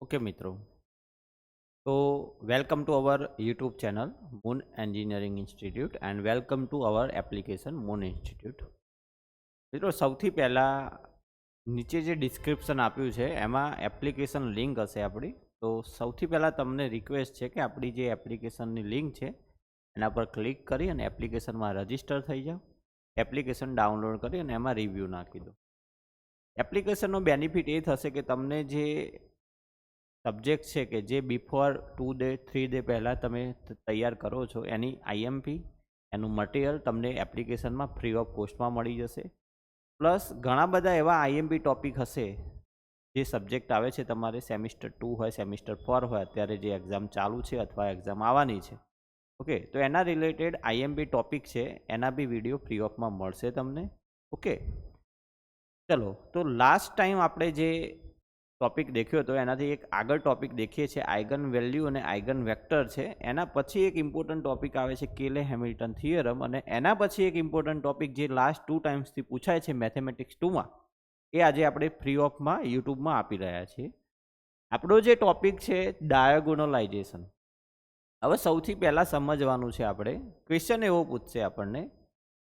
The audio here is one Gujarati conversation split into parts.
ओके मित्रों, तो welcome to our YouTube channel Moon Engineering Institute and welcome to our application Moon Institute. મિત્રો સૌથી પહેલાં નીચે જે ડિસ્ક્રિપ્શન આપ્યું છે એમાં એપ્લિકેશન લિંક હશે આપણી। તો સૌથી પહેલાં તમને રિક્વેસ્ટ છે કે આપણી જે એપ્લિકેશનની લિંક છે એના પર ક્લિક કરી અને એપ્લિકેશનમાં રજીસ્ટર થઈ જાઓ। એપ્લિકેશન ડાઉનલોડ કરી અને એમાં રિવ્યૂ નાખી દો। એપ્લિકેશનનો બેનિફિટ એ થશે કે તમને જે સબ્જેક્ટ છે કે જે બિફોર 2 ડે 3 ડે પહેલાં તમે તૈયાર કરો છો એની આઈએમપી એનું મટીરિયલ તમને એપ્લિકેશનમાં ફ્રી ઓફ કોસ્ટમાં મળી જશે। પ્લસ ઘણા બધા એવા આઈએમપી ટોપિક હશે જે સબ્જેક્ટ આવે છે તમારે સેમિસ્ટર 2 હોય સેમિસ્ટર 4 હોય અત્યારે જે એક્ઝામ ચાલુ છે અથવા એક્ઝામ આવવાની છે। ઓકે, તો એના રિલેટેડ આઈએમપી ટોપિક છે એના બી વિડીયો ફ્રી ઓફમાં મળશે તમને। ઓકે, ચલો તો લાસ્ટ ટાઈમ આપણે જે ટોપિક દેખ્યો હતો એનાથી એક આગળ ટોપિક દેખીએ છીએ આઇગન વેલ્યુ અને આઇગન વેક્ટર છે। એના પછી એક ઇમ્પોર્ટન્ટ ટોપિક આવે છે કેલે હેમિલ્ટન થિયરમ, અને એના પછી એક ઇમ્પોર્ટન્ટ ટોપિક જે લાસ્ટ 2 ટાઈમ્સથી પૂછાય છે મેથેમેટિક્સ 2માં, એ આજે આપણે ફ્રી ઓફમાં યુટ્યુબમાં આપી રહ્યા છીએ। આપણો જે ટોપિક છે ડાયાગોનલાઇઝેશન। હવે સૌથી પહેલાં સમજવાનું છે આપણે, ક્વેશ્ચન એવો પૂછશે આપણને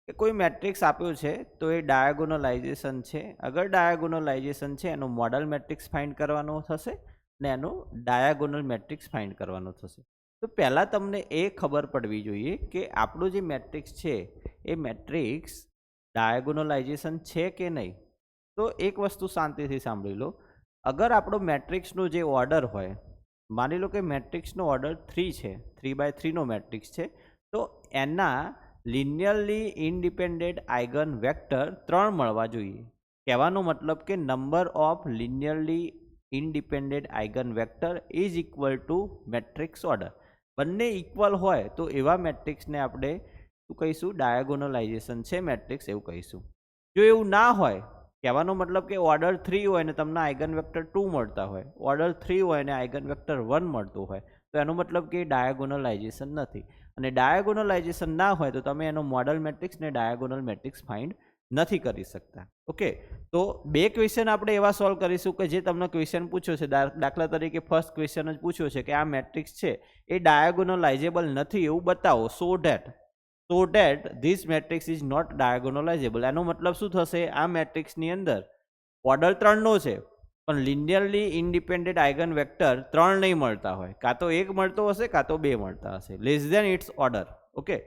કે કોઈ મેટ્રિક્સ આપ્યો છે તો એ ડાયાગોનલાઇઝેશન છે। અગર ડાયાગોનલાઇઝેશન છે એનો મોડલ મેટ્રિક્સ ફાઇન્ડ કરવાનો થશે ને એનો ડાયાગોનલ મેટ્રિક્સ ફાઇન્ડ કરવાનો થશે। તો પહેલાં તમને એ ખબર પડવી જોઈએ કે આપણું જે મેટ્રિક્સ છે એ મેટ્રિક્સ ડાયાગોનલાઇઝેશન છે કે નહીં। તો એક વસ્તુ શાંતિથી સાંભળી લો, અગર આપણો મેટ્રિક્સનો જે ઓર્ડર હોય, માની લો કે મેટ્રિક્સનો ઓર્ડર 3 છે, 3x3નો મેટ્રિક્સ છે, તો એના લિનિયરલી ઇન્ડિપેન્ડન્ટ આઇગન વેક્ટર 3 મળવા જોઈએ। કહેવાનો મતલબ કે number of linearly independent eigen vector is equal two matrix order. બંને ઇક્વલ હોય તો એવા મેટ્રિક્સને આપણે શું કહીશું? ડાયાગોનલાઇઝેશન છે મેટ્રિક્સ એવું કહીશું। જો એવું ના હોય, કહેવાનો મતલબ કે ઓર્ડર 3 હોય ને તમને આઇગન વેક્ટર 2 મળતા હોય, ઓર્ડર 3 હોય ને આઇગન વેક્ટર 1 મળતું હોય, તો એનો મતલબ કે ડાયાગોનલાઇઝેશન નથી। અને ડાયાગોનલાઇઝેશન ના હોય તો તમે એનો મોડલ મેટ્રિક્સ ને ડાયાગોનલ મેટ્રિક્સ ફાઇન્ડ નથી કરી શકતા। ઓકે, તો બે ક્વેશ્ચન આપણે એવા સોલ્વ કરીશું કે જે તમને ક્વેશ્ચન પૂછ્યો છે, દાખલા તરીકે ફર્સ્ટ ક્વેશ્ચન જ પૂછ્યો છે કે આ મેટ્રિક્સ છે એ ડાયાગોનલાઇઝેબલ નથી એવું બતાવો, so that this matrix is not diagonalizable. એનો મતલબ શું થશે? આ મેટ્રિક્સની અંદર ઓર્ડર 3નો છે પણ લિનિયરલી ઇન્ડિપેન્ડન્ટ આઇગન વેક્ટર 3 નહીં મળતા હોય, કાં તો 1 મળતો હશે કાં તો 2 મળતા હશે, less than its order. Okay,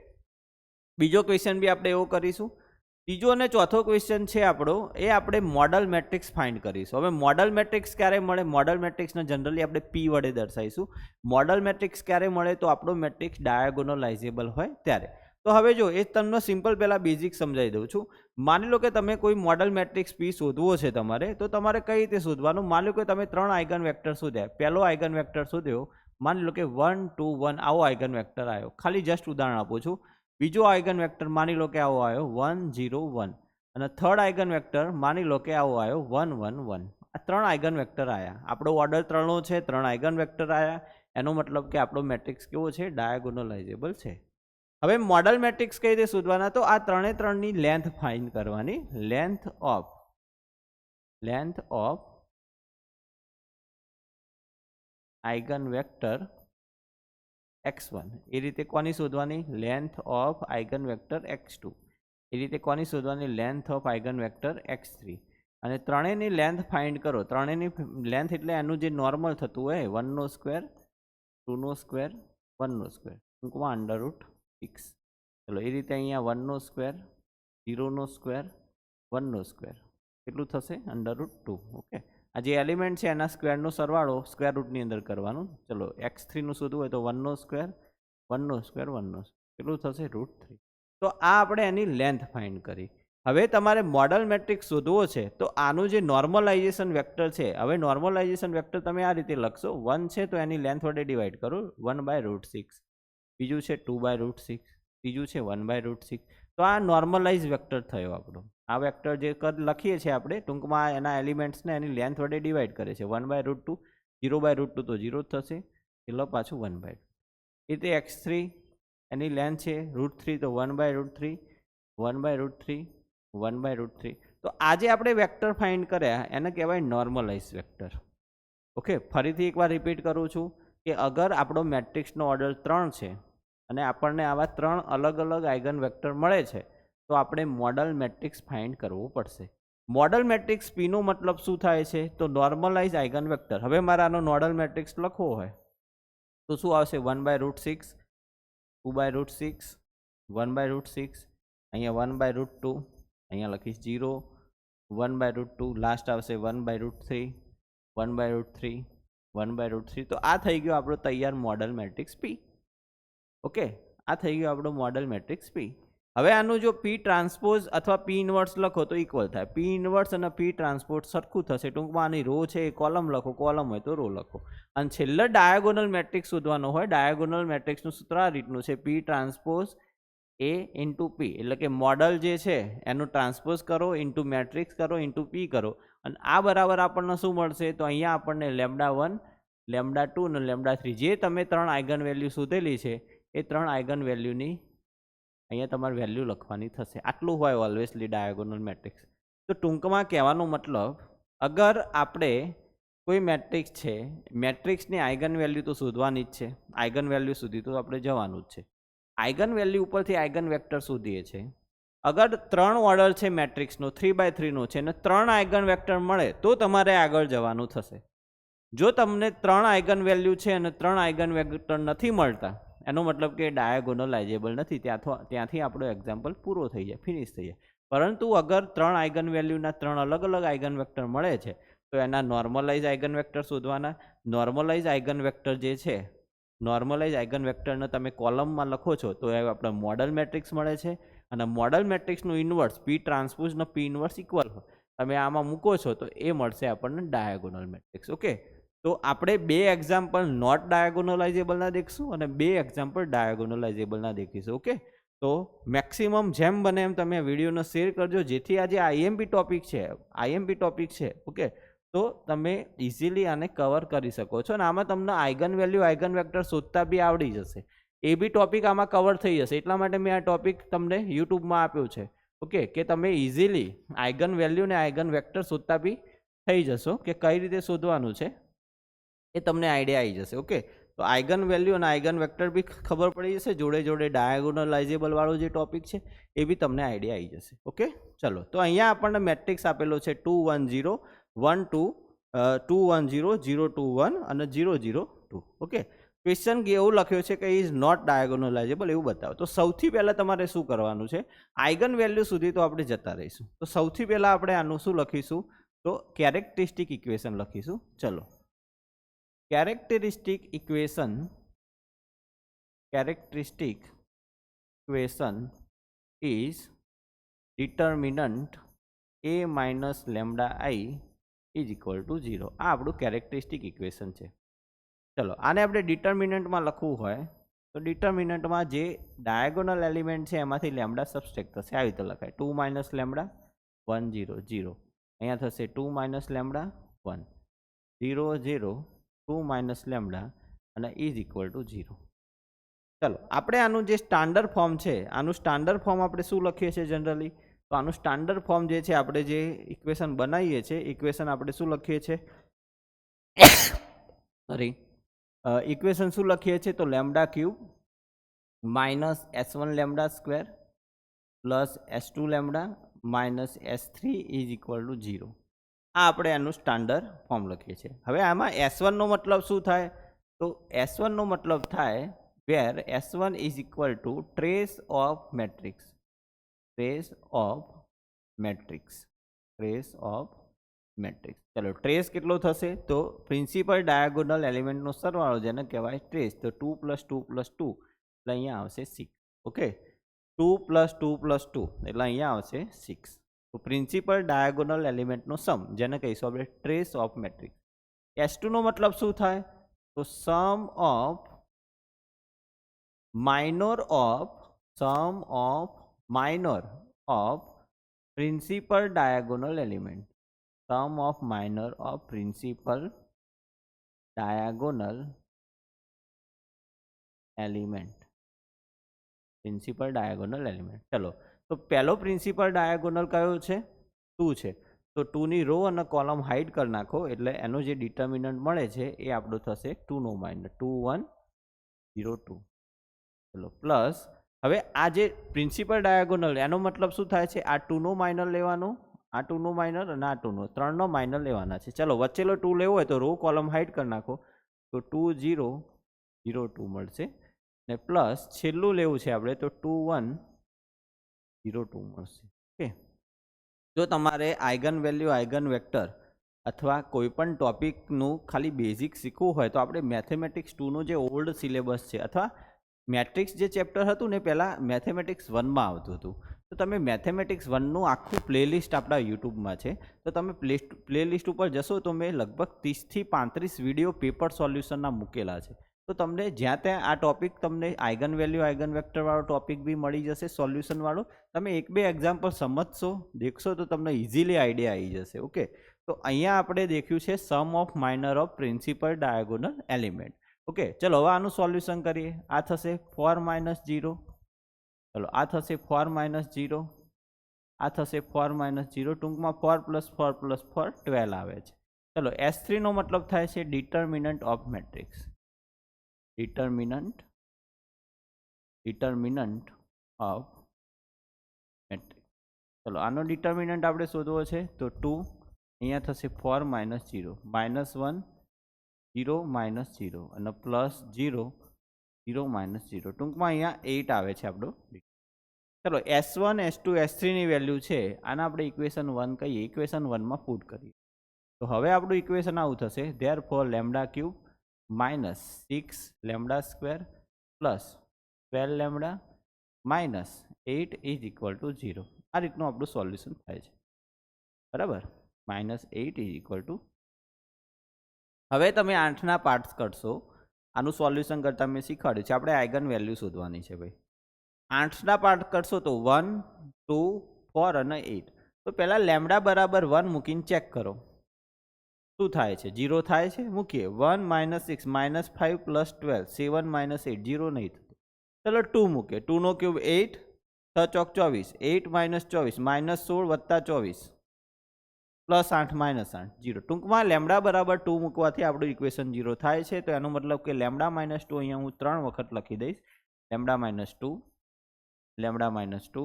બીજો ક્વેશ્ચન બી આપણે એવો કરીશું। ત્રીજો અને ચોથો ક્વેશ્ચન છે આપણો, એ આપણે મોડલ મેટ્રિક્સ ફાઇન્ડ કરીશું। હવે મોડલ મેટ્રિક્સ ક્યારે મળે? મોડલ મેટ્રિક્સને જનરલી આપણે પી વડે દર્શાવીશું। મોડલ મેટ્રિક્સ ક્યારે મળે? તો આપણો મેટ્રિક્સ ડાયાગોનલાઇઝેબલ હોય ત્યારે। તો હવે જો એ તમને સિમ્પલ પહેલાં બેઝિક સમજાવી દઉં છું। માની લો કે તમે કોઈ મોડલ મેટ્રિક્સ પી શોધવો છે તમારે, તો તમારે કઈ રીતે શોધવાનું? માની લો કે તમે 3 આઇગન વેક્ટર શોધ્યા, પહેલો આઇગન વેક્ટર શોધ્યો, માની લો કે 1 2 1 આવો આઇગન વેક્ટર આવ્યો, ખાલી જસ્ટ ઉદાહરણ આપું છું। બીજો આઇગન વેક્ટર માની લો કે આવો આવ્યો 1 0 1, અને થર્ડ આઇગન વેક્ટર માની લો કે આવો આવ્યો 1 1 1। આ 3 આઇગન વેક્ટર આવ્યા, આપણો ઓર્ડર 3નો છે, 3 આઇગન વેક્ટર આવ્યા, એનો મતલબ કે આપણો મેટ્રિક્સ કેવો છે? ડાયાગોનલાઇઝેબલ છે। હવે મોડલ મેટ્રિક્સ કઈ રીતે શોધવાના? તો આ 3ની લેન્થ ફાઇન્ડ કરવાની। Length of eigen vector x1 એ રીતે કોની શોધવાની? Length of eigen vector x2 એ રીતે કોની શોધવાની? Length of eigen vector x3। અને ત્રણેયની લેન્થ ફાઇન્ડ કરો। ત્રણેયની લેન્થ એટલે એનું જે નોર્મલ થતું હોય, 1નો સ્ક્વેર 2નો સ્ક્વેર 1નો સ્ક્વેર ટૂંકમાં √6। ચલો એ રીતે અહીંયા 1નો સ્ક્વેર 0નો સ્ક્વેર 1નો સ્ક્વેર કેટલું થશે? √2। ઓકે, આ જે એલિમેન્ટ છે એના સ્ક્વેરનો સરવાળો સ્ક્વેર રૂટની અંદર કરવાનું। ચલો x3નું શોધવું હોય તો 1નો સ્ક્વેર 1નો સ્ક્વેર 1નો કેટલું થશે? √3। તો આ આપણે એની લેન્થ ફાઇન્ડ કરી। હવે તમારે મોડલ મેટ્રિક્સ શોધવો છે તો આનું જે નોર્મલાઇઝેશન વેક્ટર છે, હવે નોર્મલાઇઝેશન વેક્ટર તમે આ રીતે લખશો, 1 છે તો એની લેન્થ વડે ડિવાઈડ કરો 1/√6, બીજું છે 2/√6, ત્રીજું છે 1/√6। તો આ નોર્મલાઇઝ વેક્ટર થયો આપણો। આ વેક્ટર જે લખીએ છીએ આપણે ટૂંકમાં એના એલિમેન્ટ્સને એની લેન્થ વડે ડિવાઈડ કરે છે 1/√2, 0/√2 તો 0 જ થશે, એટલે પાછું 1/2। એ રીતે x3 એની લેન્થ છે √3 તો 1/√3 1/√3 1/√3। તો આજે આપણે વેક્ટર ફાઇન્ડ કર્યા એને કહેવાય નોર્મલાઇઝ વેક્ટર। ઓકે, ફરીથી એકવાર રિપીટ કરું છું કે અગર આપણો મેટ્રિક્સનો ઓર્ડર 3 છે અને આપણને આવા 3 અલગ અલગ આઇગન વેક્ટર મળે છે તો આપણે મોડલ મેટ્રિક્સ ફાઇન્ડ કરવું પડશે. મોડલ મેટ્રિક્સ પીનો મતલબ શું થાય છે? તો નોર્મલાઇઝ આઇગન વેક્ટર. હવે મારે આનો નોડલ મેટ્રિક્સ લખવો હોય તો શું આવશે? 1/√6, 2/√6, 1/√6, અહીંયા 1/√2, અહીંયા લખીશ 0, 1/√2, લાસ્ટ આવશે 1/√3, 1/√3, 1/√3. તો આ થઈ ગયો આપણો તૈયાર મોડલ મેટ્રિક્સ પી. ઓકે, આ થઈ ગયો આપણો મોડલ મેટ્રિક્સ પી. હવે આનું જો પી ટ્રાન્સપોઝ અથવા પી ઇન્વર્સ લખો તો ઇક્વલ થાય. પી ઇન્વર્સ અને પી ટ્રાન્સપોઝ સરખું થશે. ટૂંકમાં આની રો છે એ કોલમ લખો, કોલમ હોય તો રો લખો. અને છેલ્લે ડાયાગોનલ મેટ્રિક્સ શોધવાનો હોય. ડાયાગોનલ મેટ્રિક્સનું સૂત્ર આ રીતનું છે: પી ટ્રાન્સપોઝ એ ઇન્ટુ પી, એટલે કે મોડલ જે છે એનું ટ્રાન્સપોઝ કરો, ઇન્ટુ મેટ્રિક્સ કરો, ઇન્ટુ પી કરો, અને આ બરાબર આપણને શું મળશે? તો અહીંયા આપણને λ1, λ2 અને λ3 જે તમે 3 આઇગન વેલ્યુ શોધેલી છે એ 3 આઇગન વેલ્યુની અહીંયા તમારે વેલ્યુ લખવાની થશે. આટલું હોય ઓલવેઝલી ડાયાગોનલ મેટ્રિક્સ. તો ટૂંકમાં કહેવાનો મતલબ, અગર આપણે કોઈ મેટ્રિક્સ છે, મેટ્રિક્સની આઇગન વેલ્યુ તો શોધવાની જ છે, આઇગન વેલ્યુ સુધી તો આપણે જવાનું જ છે. આઇગન વેલ્યુ ઉપરથી આઇગન વેક્ટર શોધીએ છીએ. અગર 3 ઓર્ડર છે મેટ્રિક્સનો, 3x3 નો છે, અને 3 આઇગન વેક્ટર મળે તો તમારે આગળ જવાનું થશે. જો તમને 3 આઇગન વેલ્યુ છે અને 3 આઇગન વેક્ટર નથી મળતા, એનો મતલબ કે ડાયાગોનલાઇઝેબલ નથી. ત્યાંથી આપણો એક્ઝામ્પલ પૂરો થઈ જાય, ફિનિશ થઈ જાય. પરંતુ અગર 3 આઇગન વેલ્યુના 3 અલગ અલગ આઇગન વેક્ટર મળે છે તો એના નોર્મલાઇઝ આઇગન વેક્ટર શોધવાના. નોર્મલાઇઝ આઇગન વેક્ટર જે છે, નોર્મલાઇઝ આઇગન વેક્ટરને તમે કોલમમાં લખો છો તો એ આપણે મોડલ મેટ્રિક્સ મળે છે. અને મોડલ મેટ્રિક્સનું ઇન્વર્સ પી ટ્રાન્સપોઝનો પી ઇન્વર્સ ઇક્વલ તમે આમાં મૂકો છો તો એ મળશે આપણને ડાયાગોનલ મેટ્રિક્સ. ઓકે, તો આપણે 2 એક્ઝામ્પલ નોટ ડાયાગોનલાઇઝેબલના દેખીશું અને 2 એક્ઝામ્પલ ડાયાગોનલાઇઝેબલના દેખીશું. ઓકે, તો મેક્સિમમ જેમ બને એમ તમે વિડીયોને શેર કરજો, જેથી આ જે આઈએમપી ટોપિક છે, ઓકે, તો તમે ઇઝીલી આને કવર કરી શકો છો અને આમાં તમને આઇગન વેલ્યુ, આઇગન વેક્ટર શોધતા બી આવડી જશે. એ બી ટોપિક આમાં કવર થઈ જશે. એટલા માટે મેં આ ટોપિક તમને યુટ્યુબમાં આપ્યો છે. ઓકે, કે તમે ઇઝીલી આઇગન વેલ્યુ ને આઇગન વેક્ટર શોધતા બી થઈ જશો, કે કઈ રીતે શોધવાનું છે એ તમને આઈડિયા આવી જશે. ઓકે, તો આઇગન વેલ્યુ અને આઇગન વેક્ટર બી ખબર પડી જશે, જોડે જોડે ડાયાગોનલાઇઝેબલ વાળો જે ટોપિક છે એ બી તમને આઈડિયા આવી જશે. ઓકે, ચલો, તો અહીંયા આપણને મેટ્રિક્સ આપેલો છે 2 1 0 1 2 2 1 0 0 2 1 અને 0 0 2. ઓકે, ક્વેશ્ચન એવું લખ્યો છે કે ઇઝ નોટ ડાયાગોનલાઇઝેબલ એવું બતાવો. તો સૌથી પહેલાં તમારે શું કરવાનું છે? આઇગન વેલ્યુ સુધી તો આપણે જતા રહીશું. તો સૌથી પહેલાં આપણે આનું શું લખીશું? તો કેરેક્ટરિસ્ટિક ઇક્વેશન લખીશું. ચલો, characteristic equation is determinant a minus lambda I is equal to 0. આ આપણું કેરેક્ટરિસ્ટિક ઇક્વેશન છે. ચલો, આને આપણે ડિટર્મિનન્ટમાં લખવું હોય તો ડિટર્મિનન્ટમાં જે ડાયાગોનલ એલિમેન્ટ છે એમાંથી લેમ્ડા સબસ્ટ્રેક્ટ થશે. આવી રીતે લખાય 2 માઇનસ લેમ્ડા 1 0 0. અહીંયા થશે 2 માઇનસ લેમ્ડા 1 0 0 2 માઇનસ લેમ્ડા અને ઇઝ ઇક્વલ ટુ 0. ચલો, આપણે આનું જે સ્ટાન્ડર્ડ ફોર્મ છે, આનું સ્ટાન્ડર્ડ ફોર્મ આપણે શું લખીએ છીએ જનરલી? તો આનું સ્ટાન્ડર્ડ ફોર્મ જે છે, આપણે જે ઇક્વેશન બનાવીએ છીએ, ઇક્વેશન આપણે શું લખીએ છીએ? સોરી, ઇક્વેશન શું લખીએ છીએ? તો lambda cube minus S1 lambda square plus S2 lambda minus S3 is equal two 0. આ આપણે એનું સ્ટાન્ડર્ડ ફોર્મ લખીએ છીએ. હવે આમાં S1 નો મતલબ શું થાય? તો S1 નો મતલબ થાય વેર S1 is equal two trace of matrix. ચલો, ટ્રેસ કેટલો થશે? તો પ્રિન્સિપલ ડાયાગોનલ એલિમેન્ટનો સરવાળો, જેને કહેવાય ટ્રેસ. તો 2 + 2 + 2 એટલે અહીંયા આવશે 6. ઓકે, 2 + 2 + 2 એટલે અહીંયા આવશે 6. તો પ્રિન્સિપલ ડાયાગોનલ એલિમેન્ટનો સમ, જેને કહીશું આપણે ટ્રેસ ઓફ મેટ્રિક્સ. S2 નો મતલબ શું થાય? તો sum of minor of principal diagonal element. Sum of minor of principal diagonal element. ચલો, તો પહેલો પ્રિન્સિપલ ડાયાગોનલ કયો છે? 2 છે. તો તો 2ની રો અને કોલમ હાઇડ કરી નાખો એટલે એનો જે ડિટર્મિનન્ટ મળે છે એ આપણું થશે 2નો માઇનસ 2 1 0 2. ચલો પ્લસ હવે આ જે પ્રિન્સિપલ ડાયાગોનલ એનો મતલબ શું થાય છે? આ 2નો માઇનર લેવાનો, આ 2નો માઇનર અને આ 2નો 3નો માઇનર લેવાના છે. ચલો વચ્ચેલો 2 લેવો હોય તો રો કોલમ હાઇડ કરી નાખો તો 2 0 0 2 મળશે ને પ્લસ છેલ્લું લેવું છે આપણે તો 2 1 0 2 મળશે. ઓકે, જો તમારે આઇગન વેલ્યુ આઇગન વેક્ટર અથવા કોઈપણ ટોપિકનું ખાલી બેઝિક શીખવું હોય તો આપણે મેથેમેટિક્સ 2નું જે ઓલ્ડ સિલેબસ છે અથવા મેટ્રિક્સ જે ચેપ્ટર હતું ને પહેલાં મેથેમેટિક્સ 1માં આવતું હતું, તો તમે મેથેમેટિક્સ 1નું આખું પ્લેલિસ્ટ આપણા યુટ્યુબમાં છે. તો તમે પ્લેલિસ્ટ ઉપર જશો તો મેં લગભગ 30થી 35 વિડીયો પેપર સોલ્યુશનના મૂકેલા છે. તો તમને જ્યાં ત્યાં આ ટોપિક તમને આઇગન વેલ્યુ આઇગન વેક્ટરવાળો ટોપિક બી મળી જશે સોલ્યુશનવાળો. તમે એક બે એક્ઝામ્પલ સમજશો દેખશો તો તમને ઇઝીલી આઈડિયા આવી જશે. ઓકે, તો અહીંયા આપણે દેખ્યું છે sum of minor of principal diagonal element. Okay, ચલો હવે આનું સોલ્યુશન કરીએ. આ થશે 4 માઇનસ 0, ચલો આ થશે 4 માઇનસ 0, આ થશે 4 માઇનસ 0, ટૂંકમાં 4 પ્લસ 4 પ્લસ 4 12 આવે છે. ચલો S3 નો મતલબ થાય છે determinant of matrix, determinant of matrix. ચલો આનો ડિટર્મિનન્ટ આપણે શોધવો છે તો 2 અહીંયા થશે 4 માઇનસ 0, માઇનસ 1 0 માઇનસ 0 અને પ્લસ 0 0 માઇનસ 0, ટૂંકમાં અહીંયા 8 આવે છે આપણો. ચલો S1 S2 S3ની વેલ્યુ છે આના આપણે ઇક્વેશન 1 કહીએ, ઇક્વેશન 1માં પુટ કરીએ તો હવે આપણું ઇક્વેશન આવું થશે therefore lambda cube minus 6 lambda square plus 12 lambda minus 8 is equal two 0. આ રીતનું આપણું સોલ્યુશન થાય છે, બરાબર. Minus 8 is equal two. હવે તમે 8ના પાર્ટ્સ કરશો. આનું સોલ્યુશન કરતાં મેં શીખવાડ્યું છે આપણે આઇગન વેલ્યુ શોધવાની છે ભાઈ. 8ના પાર્ટ કરશો તો 1 2 4 અને 8. તો પહેલાં લેમ્ડા બરાબર 1 મૂકીને ચેક કરો શું થાય છે. 0 થાય છે, મૂકીએ. 1 માઇનસ 6 માઇનસ 5 પ્લસ 12 7 માઇનસ 8 0 નહીં થતું. ચલો 2 મૂકીએ. 2નો ક્યુબ 8 6 ચોક 24, 8 માઇનસ 24 માઇનસ 16 વત્તા 24 પ્લસ 8 માઇનસ 8 0. ટૂંકમાં લેમ્ડા બરાબર 2 મૂકવાથી આપણું ઇક્વેશન 0 થાય છે. તો એનો મતલબ કે લેમ્ડા માઇનસ 2 અહીંયા હું 3 વખત લખી દઈશ. Lambda minus 2 lambda minus 2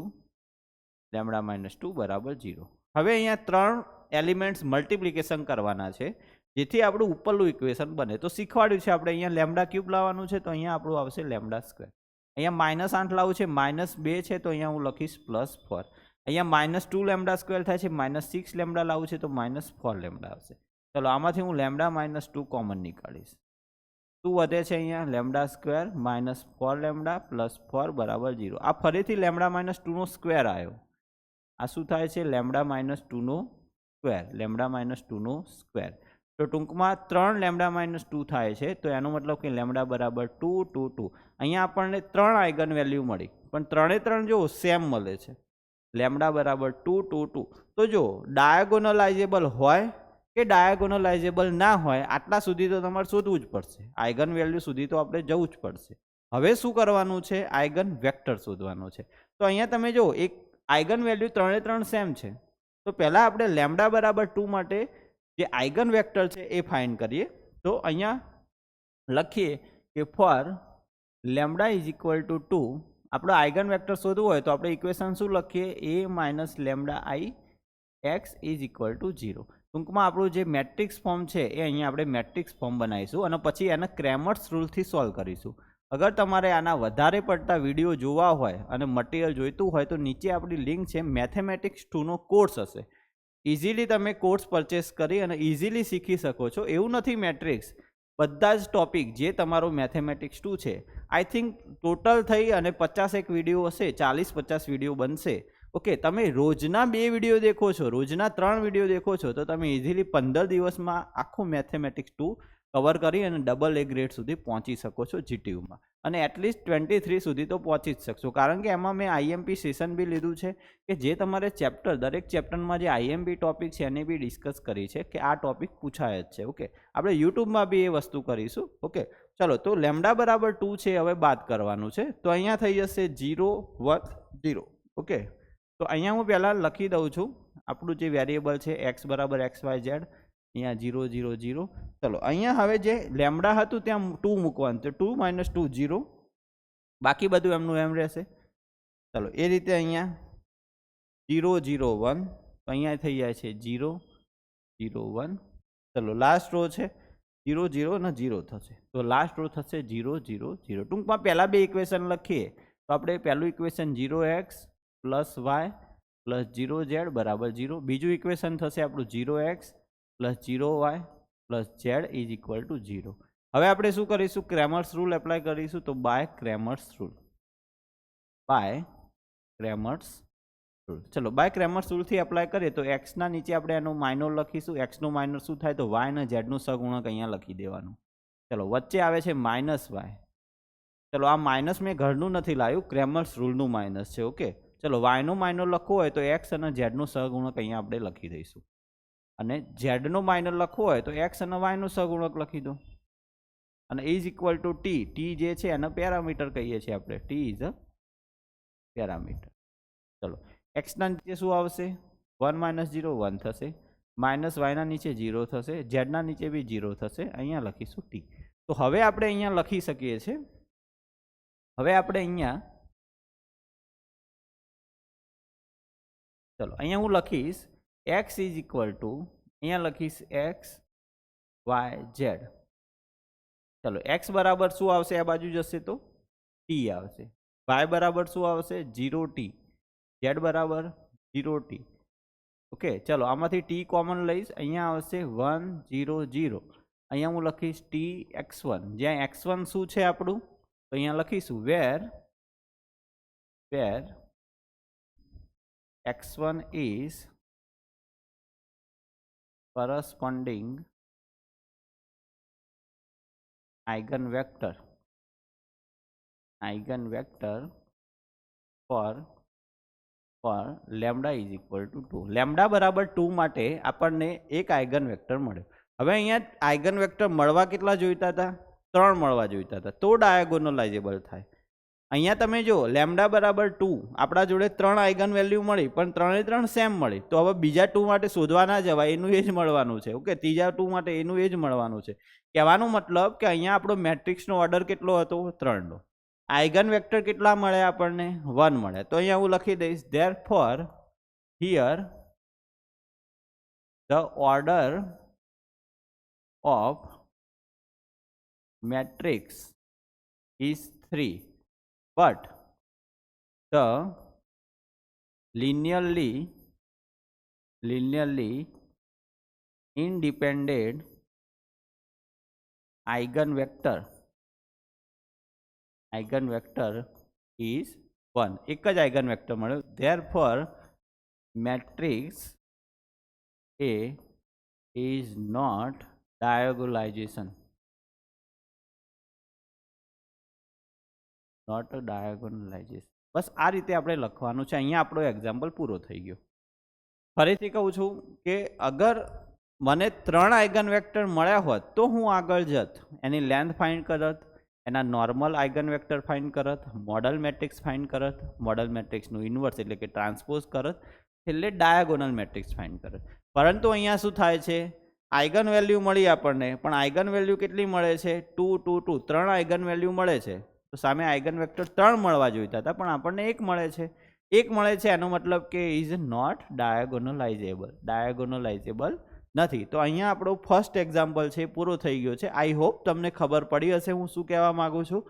lambda minus 2 બરાબર 0. હવે અહીંયા 3 એલિમેન્ટ્સ મલ્ટિપ્લિકેશન કરવાના છે જેથી આપણું ઉપરનું ઇક્વેશન બને. તો શીખવાડ્યું છે આપણે અહીંયા લેમ્ડા ક્યુબ લાવવાનું છે તો અહીંયા આપણું આવશે લેમ્ડા સ્ક્વેર. અહીંયા માઇનસ 8 લાવવું છે, માઇનસ 2 છે તો અહીંયા હું લખીશ પ્લસ 4. અહીંયા માઇનસ 2 લેમ્ડા સ્ક્વેર થાય છે, માઇનસ 6 લેમ્ડા લાવવું છે તો માઇનસ 4 લેમ્ડા આવશે. ચલો આમાંથી હું લેમ્ડા માઇનસ 2 કોમન નીકાળીશ. શું વધે છે અહીંયા? Lambda square minus 4 lambda plus 4 બરાબર 0. આ ફરીથી લેમ્ડા માઇનસ 2નો સ્ક્વેર આવ્યો. આ શું થાય છે? લેમ્ડા માઇનસ 2નો સ્ક્વેર, લેમ્ડા માઇનસ 2નો સ્ક્વેર. તો ટૂંકમાં 3 લેમ્ડા માઇનસ 2 થાય છે. તો એનો મતલબ કે લેમ્ડા બરાબર 2 2 2. અહીંયા આપણને 3 આઇગન વેલ્યુ મળી પણ 3 જો સેમ મળે છે. લેમ્ડા બરાબર 2 2 2. તો જો ડાયાગોનલાઇઝેબલ હોય કે ડાયાગોનલાઇઝેબલ ના હોય આટલા સુધી તો તમારે શોધવું જ પડશે. આઇગન વેલ્યુ સુધી તો આપણે જવું જ પડશે. હવે શું કરવાનું છે? આઇગન વેક્ટર શોધવાનો છે. તો અહીંયા તમે જો એક આઇગન વેલ્યુ 3 સેમ છે. તો પહેલાં આપણે લેમ્ડા બરાબર 2 માટે જે આઇગન વેક્ટર છે એ ફાઇન્ડ કરીએ. તો અહીંયા લખીએ કે for lambda is equal to 2 આપણો આઇગન વેક્ટર શોધવું હોય તો આપણે ઇક્વેશન શું લખીએ? a minus lambda I x is equal two 0. ટૂંકમાં આપણું જે મેટ્રિક્સ ફોર્મ છે એ અહીંયા આપણે મેટ્રિક્સ ફોર્મ બનાવીશું અને પછી એને ક્રેમર્સ રૂલથી સોલ્વ કરીશું. અગર તમારે આના વધારે પડતા વિડીયો જોવા હોય અને મટીરિયલ જોઈતું હોય તો નીચે આપણી લિંક છે, મેથેમેટિક્સ 2નો કોર્સ હશે. ઇઝીલી તમે કોર્સ પરચેસ કરી અને ઇઝીલી શીખી શકો છો. એવું નથી મેટ્રિક્સ, બધા જ ટોપિક જે તમારો મેથેમેટિક્સ 2 છે આઈ થિંક ટોટલ થઈ અને 51 વિડીયો હશે, 40-50 વિડીયો બનશે. ઓકે, તમે રોજના 2 વિડીયો દેખો છો, રોજના 3 વિડીયો દેખો છો તો તમે ઇઝીલી 15 દિવસમાં આખું મેથેમેટિક્સ 2 કવર કરી અને AA ગ્રેડ સુધી પહોંચી શકો છો જીટીયુમાં. અને એટલીસ્ટ 23 સુધી તો પહોંચી જ શકશો કારણ કે એમાં મેં આઈએમપી સેશન બી લીધું છે કે જે તમારે દરેક ચેપ્ટરમાં જે આઈએમપી ટોપિક છે એને બી ડિસ્કસ કરી છે કે આ ટોપિક પૂછાય જ છે. ઓકે, આપણે યુટ્યુબમાં બી એ વસ્તુ કરીશું. ઓકે, ચલો તો લેમ્ડા બરાબર 2 છે, હવે બાદ કરવાનું છે. તો અહીંયા થઈ જશે 0 1 0. ઓકે, તો અહીંયા હું પહેલાં લખી દઉં છું આપણું જે વેરિયેબલ છે એક્સ બરાબર એક્સ વાય ઝેડ, અહીંયા 0 0 0. ચલો અહીંયા હવે જે લેમડા હતું ત્યાં 2 મૂકવાનું, તો 2 - 2 0, બાકી બધું એમનું એમ રહેશે. ચલો એ રીતે અહીંયા 0 0 1, તો અહીંયા થઈ જાય છે 0 0 1. ચલો લાસ્ટ રો છે 0 0 અને 0 થશે, તો લાસ્ટ રો થશે 0 0 0. ટૂંકમાં પહેલાં બે ઇક્વેશન લખીએ તો આપણે પહેલું ઇક્વેશન 0x + y + 0z બરાબર 0. બીજું ઇક્વેશન થશે આપણું 0x + 0y + z = 0. હવે આપણે શું કરીશું? ક્રેમર્સ રૂલ એપ્લાય કરીશું. તો by Cramer's rule, by Cramer's rule. ચલો બાય ક્રેમર્સ રૂલથી એપ્લાય કરીએ તો એક્સના નીચે આપણે એનો માઇનોર લખીશું. એક્સનો માઇનોર શું થાય? તો વાય અને ઝેડનું સહગુણક અહીંયા લખી દેવાનું. ચલો વચ્ચે આવે છે -y. ચલો આ માઇનસ મેં ઘરનું નથી લાવ્યું, ક્રેમર્સ રૂલનું માઇનસ છે. ઓકે, ચલો વાયનો માઇનોર લખવો હોય તો એક્સ અને ઝેડનું સહગુણક અહીંયા આપણે લખી દઈશું, અને ઝેડનો માઇનોર લખવો હોય તો એક્સ અને વાયનું સહગુણક લખી દો, અને = ટી. ટી જે છે એને પેરામીટર કહીએ છીએ આપણે. T is a parameter. ચલો એક્સના નીચે શું આવશે? 1 - 0 1 થશે, -yના નીચે 0 થશે, ઝેડના નીચે બી 0 થશે. અહીંયા લખીશું ટી. તો હવે આપણે અહીંયા લખી શકીએ છીએ. હવે આપણે અહીંયા ચલો અહીંયા હું લખીશ x = અહીંયા લખીશ x y z. ચલો x બરાબર શું આવશે? આ બાજુ જશે તો t આવશે. y બરાબર શું આવશે? 0t. z બરાબર 0t. ઓકે, ચલો આમાંથી t કોમન લઈશ, અહીંયા આવશે 1 0 0. અહીંયા હું લખીશ tx1. જ્યાં x1 શું છે આપણું? તો અહીંયા લખીશું વેર x1 is corresponding eigenvector for lambda = 2. Lambda બરાબર 2 માટે આપણને એક આઇગન વેક્ટર મળ્યો. હવે અહીંયા આઇગન વેક્ટર મળવા કેટલા જોઈતા હતા? 3 મળવા જોઈતા હતા, તો ડાયાગોનલાઇઝેબલ થાય. અહીંયા તમે જો લેમ્ડા બરાબર 2, આપણા જોડે 3 આઇગન વેલ્યુ મળી, પણ 3 એ 3 સેમ મળી. તો હવે બીજા 2 માટે શોધવા ના જવાય, એનું એ જ મળવાનું છે. ઓકે, ત્રીજા 2 માટે એનું એ જ મળવાનું છે. કહેવાનો મતલબ કે અહીંયા આપણો મેટ્રિક્સનો ઓર્ડર કેટલો હતો? 3 નો. આઇગન વેક્ટર કેટલા મળે આપણને? 1 મળે. તો અહીંયા હું લખી દઈશ therefore here the order of matrix is 3, but the linearly independent eigenvector is 1. એક જ આઇગન વેક્ટર મળ્યો. therefore matrix A is not diagonalization. બસ આ રીતે આપણે લખવાનું છે. અહીંયા આપણો એક્ઝામ્પલ પૂરો થઈ ગયો. ફરીથી કહું છું કે અગર મને 3 આઇગન વેક્ટર મળ્યા હોત તો હું આગળ જત, એની લેન્થ ફાઇન્ડ કરત, એના નોર્મલ આઇગન વેક્ટર ફાઇન્ડ કરત, મોડલ મેટ્રિક્સ ફાઇન્ડ કરત, મોડલ મેટ્રિક્સનું ઇન્વર્સ એટલે કે ટ્રાન્સપોઝ કરત, એટલે ડાયાગોનલ મેટ્રિક્સ ફાઇન્ડ કરત. પરંતુ અહીંયા શું થાય છે? આઇગન વેલ્યુ મળી આપણને, પણ આઇગન વેલ્યુ કેટલી મળે છે? 2 2 2. 3 આઇગન વેલ્યુ મળે છે, તો સામે આઇગન વેક્ટર 3 મળવા જોઈતા હતા, પણ આપણને 1 મળે છે. 1 મળે છે એનો મતલબ કે ઇઝ નોટ ડાયાગોનલાઇઝેબલ નથી. તો અહીંયા આપણો ફર્સ્ટ એક્ઝામ્પલ છે પૂરો થઈ ગયો છે. આઈ હોપ તમને ખબર પડી હશે હું શું કહેવા માગું છું.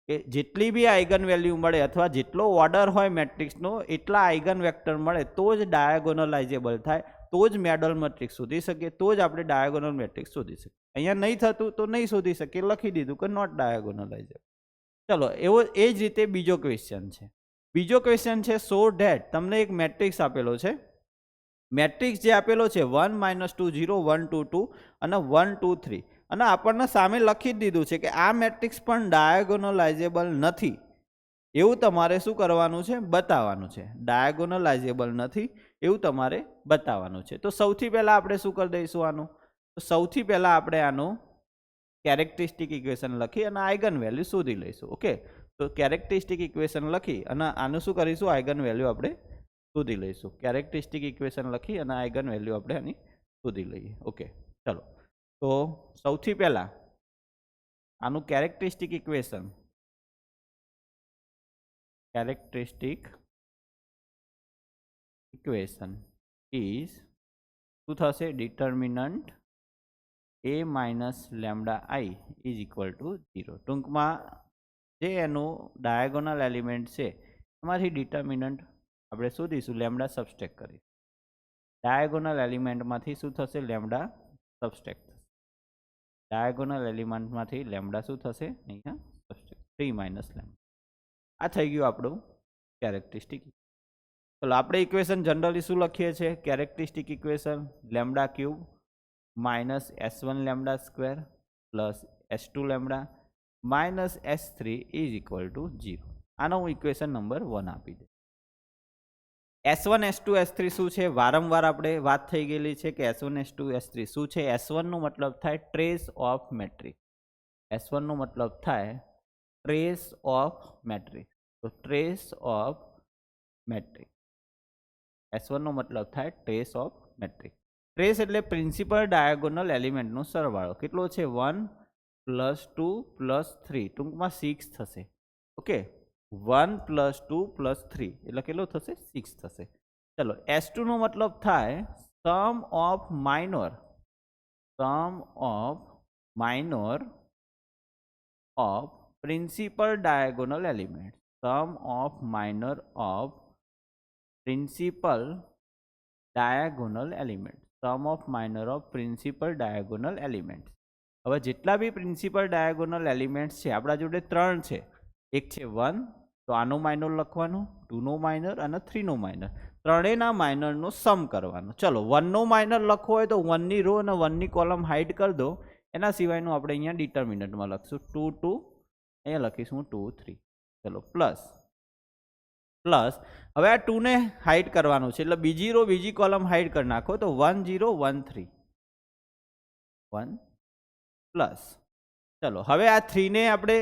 કે જેટલી બી આઇગન વેલ્યુ મળે અથવા જેટલો ઓર્ડર હોય મેટ્રિક્સનો એટલા આઇગન વેક્ટર મળે તો જ ડાયાગોનલાઇઝેબલ થાય, તો જ મોડલ મેટ્રિક્સ શોધી શકીએ, તો જ આપણે ડાયાગોનલ મેટ્રિક્સ શોધી શકીએ. અહીંયા નહીં થતું તો નહીં શોધી શકીએ, લખી દીધું કે નોટ ડાયાગોનલાઇઝેબલ. ચલો એ જ રીતે બીજો ક્વેશ્ચન છે. બીજો ક્વેશ્ચન છે સો ધેટ તમને એક મેટ્રિક્સ આપેલો છે. મેટ્રિક્સ જે આપેલો છે 1 - 2 0 1 2 2 અને 1 2 3, અને આપણને સામે લખી જ દીધું છે કે આ મેટ્રિક્સ પણ ડાયાગોનલાઇઝેબલ નથી. એવું તમારે શું કરવાનું છે? બતાવવાનું છે. ડાયાગોનલાઇઝેબલ નથી એવું તમારે બતાવવાનું છે. તો સૌથી પહેલાં આપણે શું કરી દઈશું આનું? તો સૌથી પહેલાં આપણે આનું કેરેક્ટરિસ્ટિક ઇક્વેશન લખી અને આઇગન વેલ્યુ શોધી લઈશું. ઓકે, તો કેરેક્ટરિસ્ટિક ઇક્વેશન લખી અને આનું શું કરીશું? આઇગન વેલ્યુ આપણે શોધી લઈશું. કેરેક્ટરિસ્ટિક ઇક્વેશન લખી અને આઇગન વેલ્યુ આપણે આની શોધી લઈએ. ઓકે, ચલો. તો સૌથી પહેલા આનું કેરેક્ટરિસ્ટિક ઇક્વેશન ઇઝ શું થશે? Determinant a minus lambda I is equal two 0. ટૂંકમાં જે એનું ડાયાગોનલ એલિમેન્ટ છે એમાંથી ડિટર્મિનન્ટ આપણે શોધીશું, લેમ્ડા સબસ્ટ્રેક્ટ કરી. ડાયાગોનલ એલિમેન્ટમાંથી શું થશે? લેમ્ડા સબસ્ટ્રેક્ટ થશે. ડાયાગોનલ એલિમેન્ટમાંથી લેમ્ડા શું થશે? અહીંયા સબસ્ટ્રેક્ટ 3 માઇનસ લેમ્ડા. આ થઈ ગયું આપણું કેરેક્ટરિસ્ટિક. ચલો, આપણે ઇક્વેશન જનરલી શું લખીએ છીએ? Characteristic equation lambda cube minus S1 lambda square plus S2 lambda minus S3 is equal two 0. આનો હું ઇક્વેશન નંબર 1 આપી દઉં. S1 S2 S3 શું છે? વારંવાર આપણે વાત થઈ ગયેલી છે કે S1 S2 S3 શું છે? S1 નો મતલબ થાય ટ્રેસ ઓફ મેટ્રિક્સ. S1 નો મતલબ થાય ટ્રેસ ઓફ મેટ્રિક્સ. તો ટ્રેસ ઓફ મેટ્રિક્સ, S1 નો મતલબ થાય ટ્રેસ ઓફ મેટ્રિક્સ. ટ્રેસ એટલે પ્રિન્સિપલ ડાયાગોનલ એલિમેન્ટનો સરવાળો. કેટલો છે? 1 પ્લસ 2 પ્લસ 3, ટૂંકમાં 6 થશે. ઓકે, 1 પ્લસ 2 પ્લસ 3 એટલે કેટલો થશે? 6 થશે. ચલો, S2 નો મતલબ થાય sum of minor of principal diagonal element. Sum of minor of principal diagonal element. Sum of minor of principal diagonal element. હવે જેટલા બી પ્રિન્સિપલ ડાયાગોનલ એલિમેન્ટ્સ છે આપણા જોડે 3 છે. એક છે 1, તો આનો માઇનર લખવાનો, 2 નો માઇનર અને 3 નો માઇનર. ત્રણેયના માઇનરનો સમ કરવાનો. ચલો, 1 નો માઇનર લખવો હોય તો 1 ની રો અને 1 ની કોલમ હાઇડ કરી દો. એના સિવાયનું આપણે અહીંયા ડિટર્મિનન્ટમાં લખશું 2 2, અહીંયા લખીશું 2 3. ચલો, પ્લસ હવે આ 2 ને હાઇડ કરવાનું છે એટલે બીજી રો બીજી કોલમ હાઇડ કરી નાખો. તો 1 0 1 3 1 પ્લસ. ચલો, હવે આ 3 ને આપણે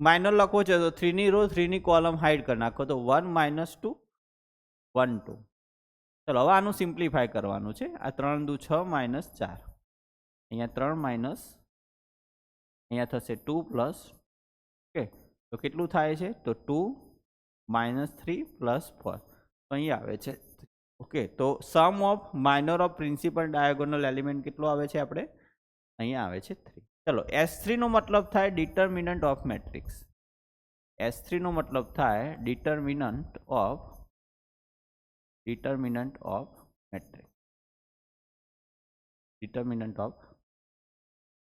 માઇનર લખવો છે તો 3 ની રો 3 ની કોલમ હાઇડ કરી નાખો. તો 1 માઇનસ 2 1 2. ચલો, હવે આનું સિમ્પ્લિફાય કરવાનું છે. આ 3 દુ 6 માઇનસ 4, અહીંયા 3 માઇનસ, અહીંયા થશે 2 પ્લસ. ઓકે, તો કેટલું થાય છે? તો 2 માઇનસ 3 પ્લસ 4, તો અહીંયા આવે છે. ઓકે, તો sum of minor of principal diagonal element કેટલો આવે છે? આપણે અહીંયા આવે છે 3. ચલો, S3 નો મતલબ થાય ડિટર્મિનન્ટ ઓફ મેટ્રિક્સ. S3 નો મતલબ થાય ડિટર્મિનન્ટ ઓફ મેટ્રિક્સ.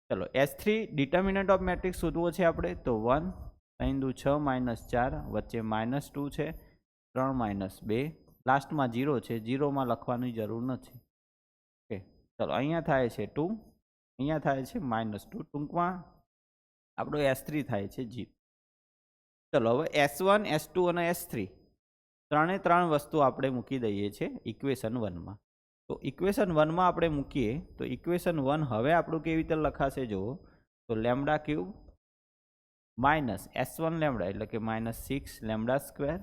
ચલો, S3 ડિટર્મિનન્ટ ઓફ મેટ્રિક્સ શોધવો છે આપણે. તો 1 3 દુ 6 માઇનસ 4, વચ્ચે માઇનસ 2 છે, 3 માઇનસ 2, લાસ્ટમાં 0 છે, 0માં લખવાની જરૂર નથી. ઓકે, ચલો, અહીંયા થાય છે 2, અહીંયા થાય છે માઇનસ 2. ટૂંકમાં આપણો S3 થાય છે 0. ચલો, હવે S1 S2 અને S3 ત્રણ વસ્તુ આપણે મૂકી દઈએ છીએ ઇક્વેશન 1માં. તો ઇક્વેશન 1માં આપણે મૂકીએ તો ઇક્વેશન 1 હવે આપણું કેવી રીતે લખાશે જુઓ. તો lambda cube minus S1 lambda એટલે કે minus 6 lambda square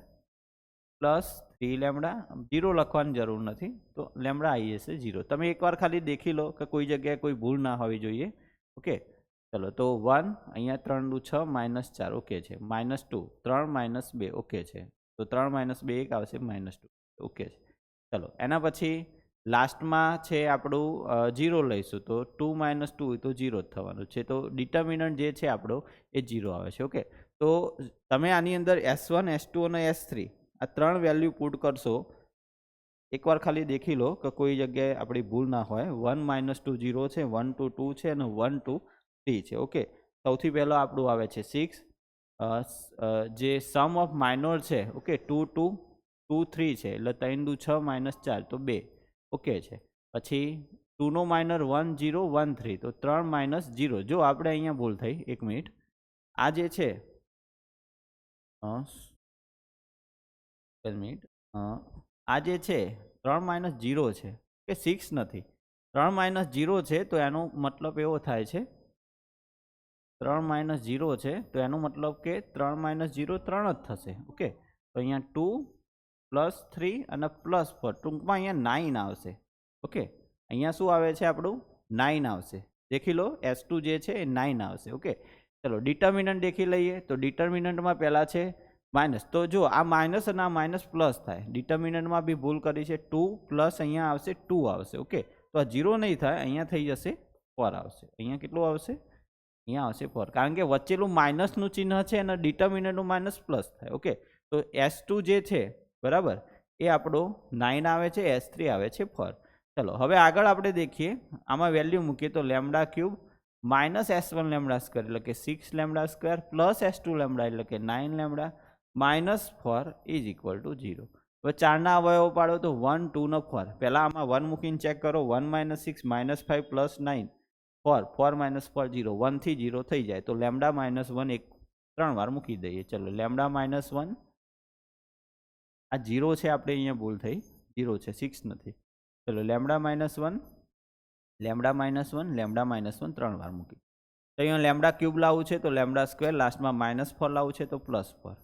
plus 3 lambda. 0 લખવાની જરૂર નથી, તો લેમ્ડા આવી જશે 0. તમે એકવાર ખાલી દેખી લો કે કોઈ જગ્યાએ કોઈ ભૂલ ના હોવી જોઈએ. ઓકે, ચલો, તો 1 અહીંયા 3 દુ 6 માઇનસ 4 ઓકે છે, માઇનસ 2 3 માઇનસ 2 ઓકે છે, તો 3 માઇનસ 2 1 આવશે, માઇનસ 2 ઓકે છે. ચલો, એના પછી લાસ્ટમાં છે આપણું 0 લઈશું તો 2 માઇનસ 2 તો 0 જ થવાનું છે. તો ડિટર્મિનન્ટ જે છે આપણો એ 0 આવે છે. ઓકે, તો તમે આની અંદર S1 S2 અને S3 આ 3 વેલ્યુ પુટ કરશો. એકવાર ખાલી દેખી લો કે કોઈ જગ્યાએ આપણી ભૂલ ના હોય. 1 માઇનસ 2 0 છે, 1 2 2 છે અને 1 2 3 છે. ઓકે, સૌથી પહેલાં આપણું આવે છે 6, જે સમ ઓફ માઇનોર છે. ઓકે, 2 2 2 3 છે એટલે 3 દુ 6 માઇનસ 4 તો 2 ઓકે છે. પછી 2 નો માઇનર 1 0 1 3 તો 3 માઇનસ 0. જો આપણે અહીંયા ભૂલ થઈ, 1 મિનિટ, આ જે છે આ જે છે 3 માઇનસ 0 છે કે 6 નથી. 3 માઇનસ 0 છે તો એનો મતલબ એવો થાય છે 3 માઇનસ 0 છે તો એનો મતલબ કે 3 માઇનસ 0 3 જ થશે. ઓકે, તો અહીંયા 2 +3 અને +4 ટૂંકમાં અહીંયા 9 આવશે. ઓકે, અહીંયા શું આવે છે આપણું 9 આવશે. દેખી લો S2 જે છે એ 9 આવશે. ઓકે, ચલો ડિટર્મિનન્ટ દેખી લઈએ. તો ડિટર્મિનન્ટમાં પહેલાં છે માઇનસ. તો જો આ માઇનસ અને આ માઇનસ પ્લસ થાય. ડિટર્મિનન્ટમાં બી ભૂલ કરી છે. 2 પ્લસ અહીંયા આવશે 2 આવશે. ઓકે, તો આ 0 નહીં થાય, અહીંયા થઈ જશે 4 આવશે. અહીંયા કેટલું આવશે? અહીંયા આવશે 4, કારણ કે વચ્ચેલું માઇનસનું ચિહ્ન છે અને ડિટર્મિનન્ટનું માઇનસ પ્લસ થાય. ઓકે, તો S2 જે છે બરાબર એ આપણો 9 આવે છે, S3 આવે છે 4. ચલો હવે આગળ આપણે દેખીએ. આમાં વેલ્યુ મૂકીએ તો lambda cube minus S1 lambda square એટલે કે 6 lambda square plus S2 lambda એટલે કે 9 lambda minus 4 is equal two 0. હવે 4ના અવયવો પાડો તો 1, 2 ને 4. પહેલાં આમાં 1 મૂકીને ચેક કરો. 1 - 6 -5 + 9 4, 4 - 4 0, 1 થી 0 થઈ જાય. તો લેમડા -1 એક 3 વાર મૂકી દઈએ. ચલો લેમડા -1 આ 0 છે, આપણે અહીંયા ભૂલ થઈ, 0 છે, 6 નથી. ચલો લેમડા -1 લેમડા -1 લેમડા -1 3 વાર મૂકી. તો અહીંયા લેમડા ક્યુબ લાવવું છે તો લેમડા સ્ક્વેર, લાસ્ટમાં -4 લાવવું છે તો +4,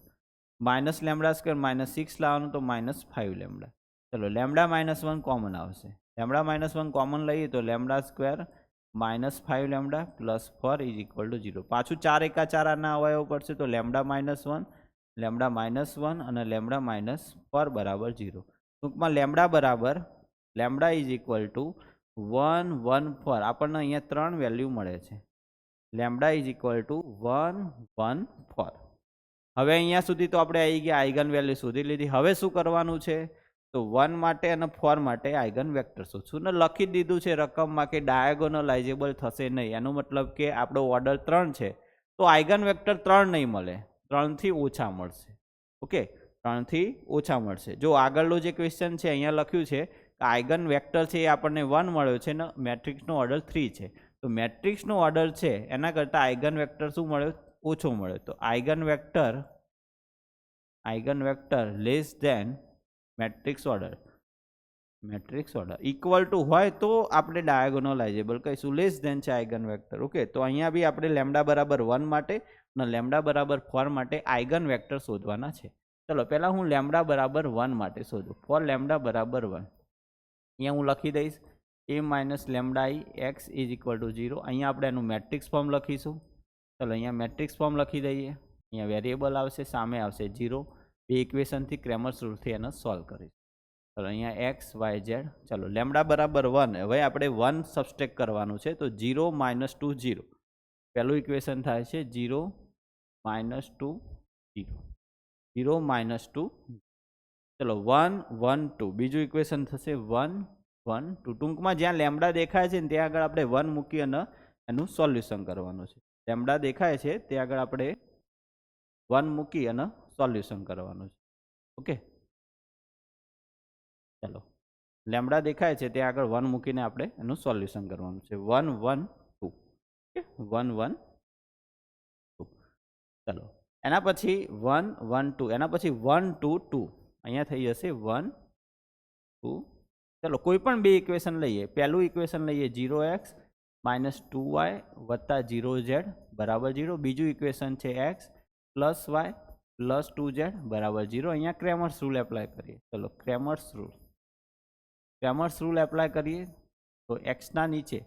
માઇનસ લેમડા સ્ક્વેર -6 લાવવાનું તો -5 લેમડા. ચલો લેમડા -1 કોમન આવશે. લેમડા -1 કોમન લઈએ તો lambda square -5 lambda +4 is equal two 0. પાછું 4 એકા 4 આના અવયવ પડશે તો લેમડા -1 લેમડા -1 અને લેમડા -4 બરાબર 0. ટૂંકમાં લેમડા બરાબર લેમડા ઇઝ ઇક્વલ ટુ 1, 1, 4. આપણને અહીંયા 3 વેલ્યુ મળે છે. Lambda is equal to 1, 1, 4. હવે અહીંયા સુધી તો આપણે આવી ગયા, આઈગન વેલ્યુ શોધી લીધી. હવે શું કરવાનું છે? તો 1 માટે અને 4 માટે આઈગન વેક્ટર શોધશું ને લખી દીધું છે રકમમાં કે ડાયાગોનલાઇઝેબલ થશે નહીં. એનો મતલબ કે આપણો ઓર્ડર 3 છે તો આઈગન વેક્ટર 3 નહીં મળે, 3 થી ઓછા મળશે. ઓકે, 3 થી ઓછા મળશે. જો આગળનો જે ક્વેશ્ચન છે અહીંયા લખ્યું છે કે આઈગન વેક્ટર છે એ આપણને 1 મળ્યો છે ને મેટ્રિક્સનો ઓર્ડર 3 છે. તો મેટ્રિક્સનો ઓર્ડર છે એના કરતાં આઈગન વેક્ટર શું મળ્યો? ઓછો મળ્યો. તો eigen vector less than matrix order equal to હોય તો આપણે ડાયાગોનલાઇઝેબલ કહીશું. લેસ ધેન છે આઈગન વેક્ટર. ઓકે, તો અહીંયા બી આપણે લેમડા બરાબર 1 માટે અને લેમડા બરાબર 4 માટે આઈગન વેક્ટર શોધવાના છે. ચલો પહેલાં હું લેમડા બરાબર 1 માટે શોધું. ફોર લેમડા બરાબર 1 અહીંયા હું લખી દઈશ a minus lambda i x is equal two 0. અહીંયા આપણે એનું મેટ્રિક્સ ફોર્મ લખીશું. ચલો અહીંયા મેટ્રિક્સ ફોર્મ લખી દઈએ. અહીંયા વેરિયેબલ આવશે, સામે આવશે 0. બે ઇક્વેશનથી ક્રેમર્સ રૂલથી એને સોલ્વ કરીશું. ચલો અહીંયા એક્સ વાય ઝેડ. ચલો લેમડા બરાબર 1. હવે આપણે 1 સબસ્ટ્રેક્ટ કરવાનું છે તો 0 - 2 0. પહેલું ઇક્વેશન થાય છે 0 - 2 0, 0 - 2. ચલો 1 1 2. બીજું ઇક્વેશન થશે 1 1 2. ટૂંકમાં જ્યાં લેમડા દેખાય છે ને ત્યાં આગળ આપણે 1 મૂકી અને એનું સોલ્યુશન કરવાનું છે. લેમડા દેખાય છે ત્યાં આગળ આપણે 1 મૂકી અને સોલ્યુશન કરવાનું છે. ઓકે, ચલો લેમડા દેખાય છે ત્યાં આગળ 1 મૂકીને આપણે એનું સોલ્યુશન કરવાનું છે. 1 1 2. ઓકે, 1 1 2. ચલો એના પછી 1 1 2. એના પછી 1 2 2. અહીંયા થઈ જશે 1 2. ચલો કોઈ પણ બે ઇક્વેશન લઈએ. પહેલું ઇક્વેશન લઈએ 0x - 2y + 0z બરાબર 0. બીજું ઇક્વેશન છે x + y + 2z બરાબર 0. અહીંયા ક્રેમર્સ રૂલ એપ્લાય કરીએ. ચલો ક્રેમર્સ રૂલ એપ્લાય કરીએ તો એક્સના નીચે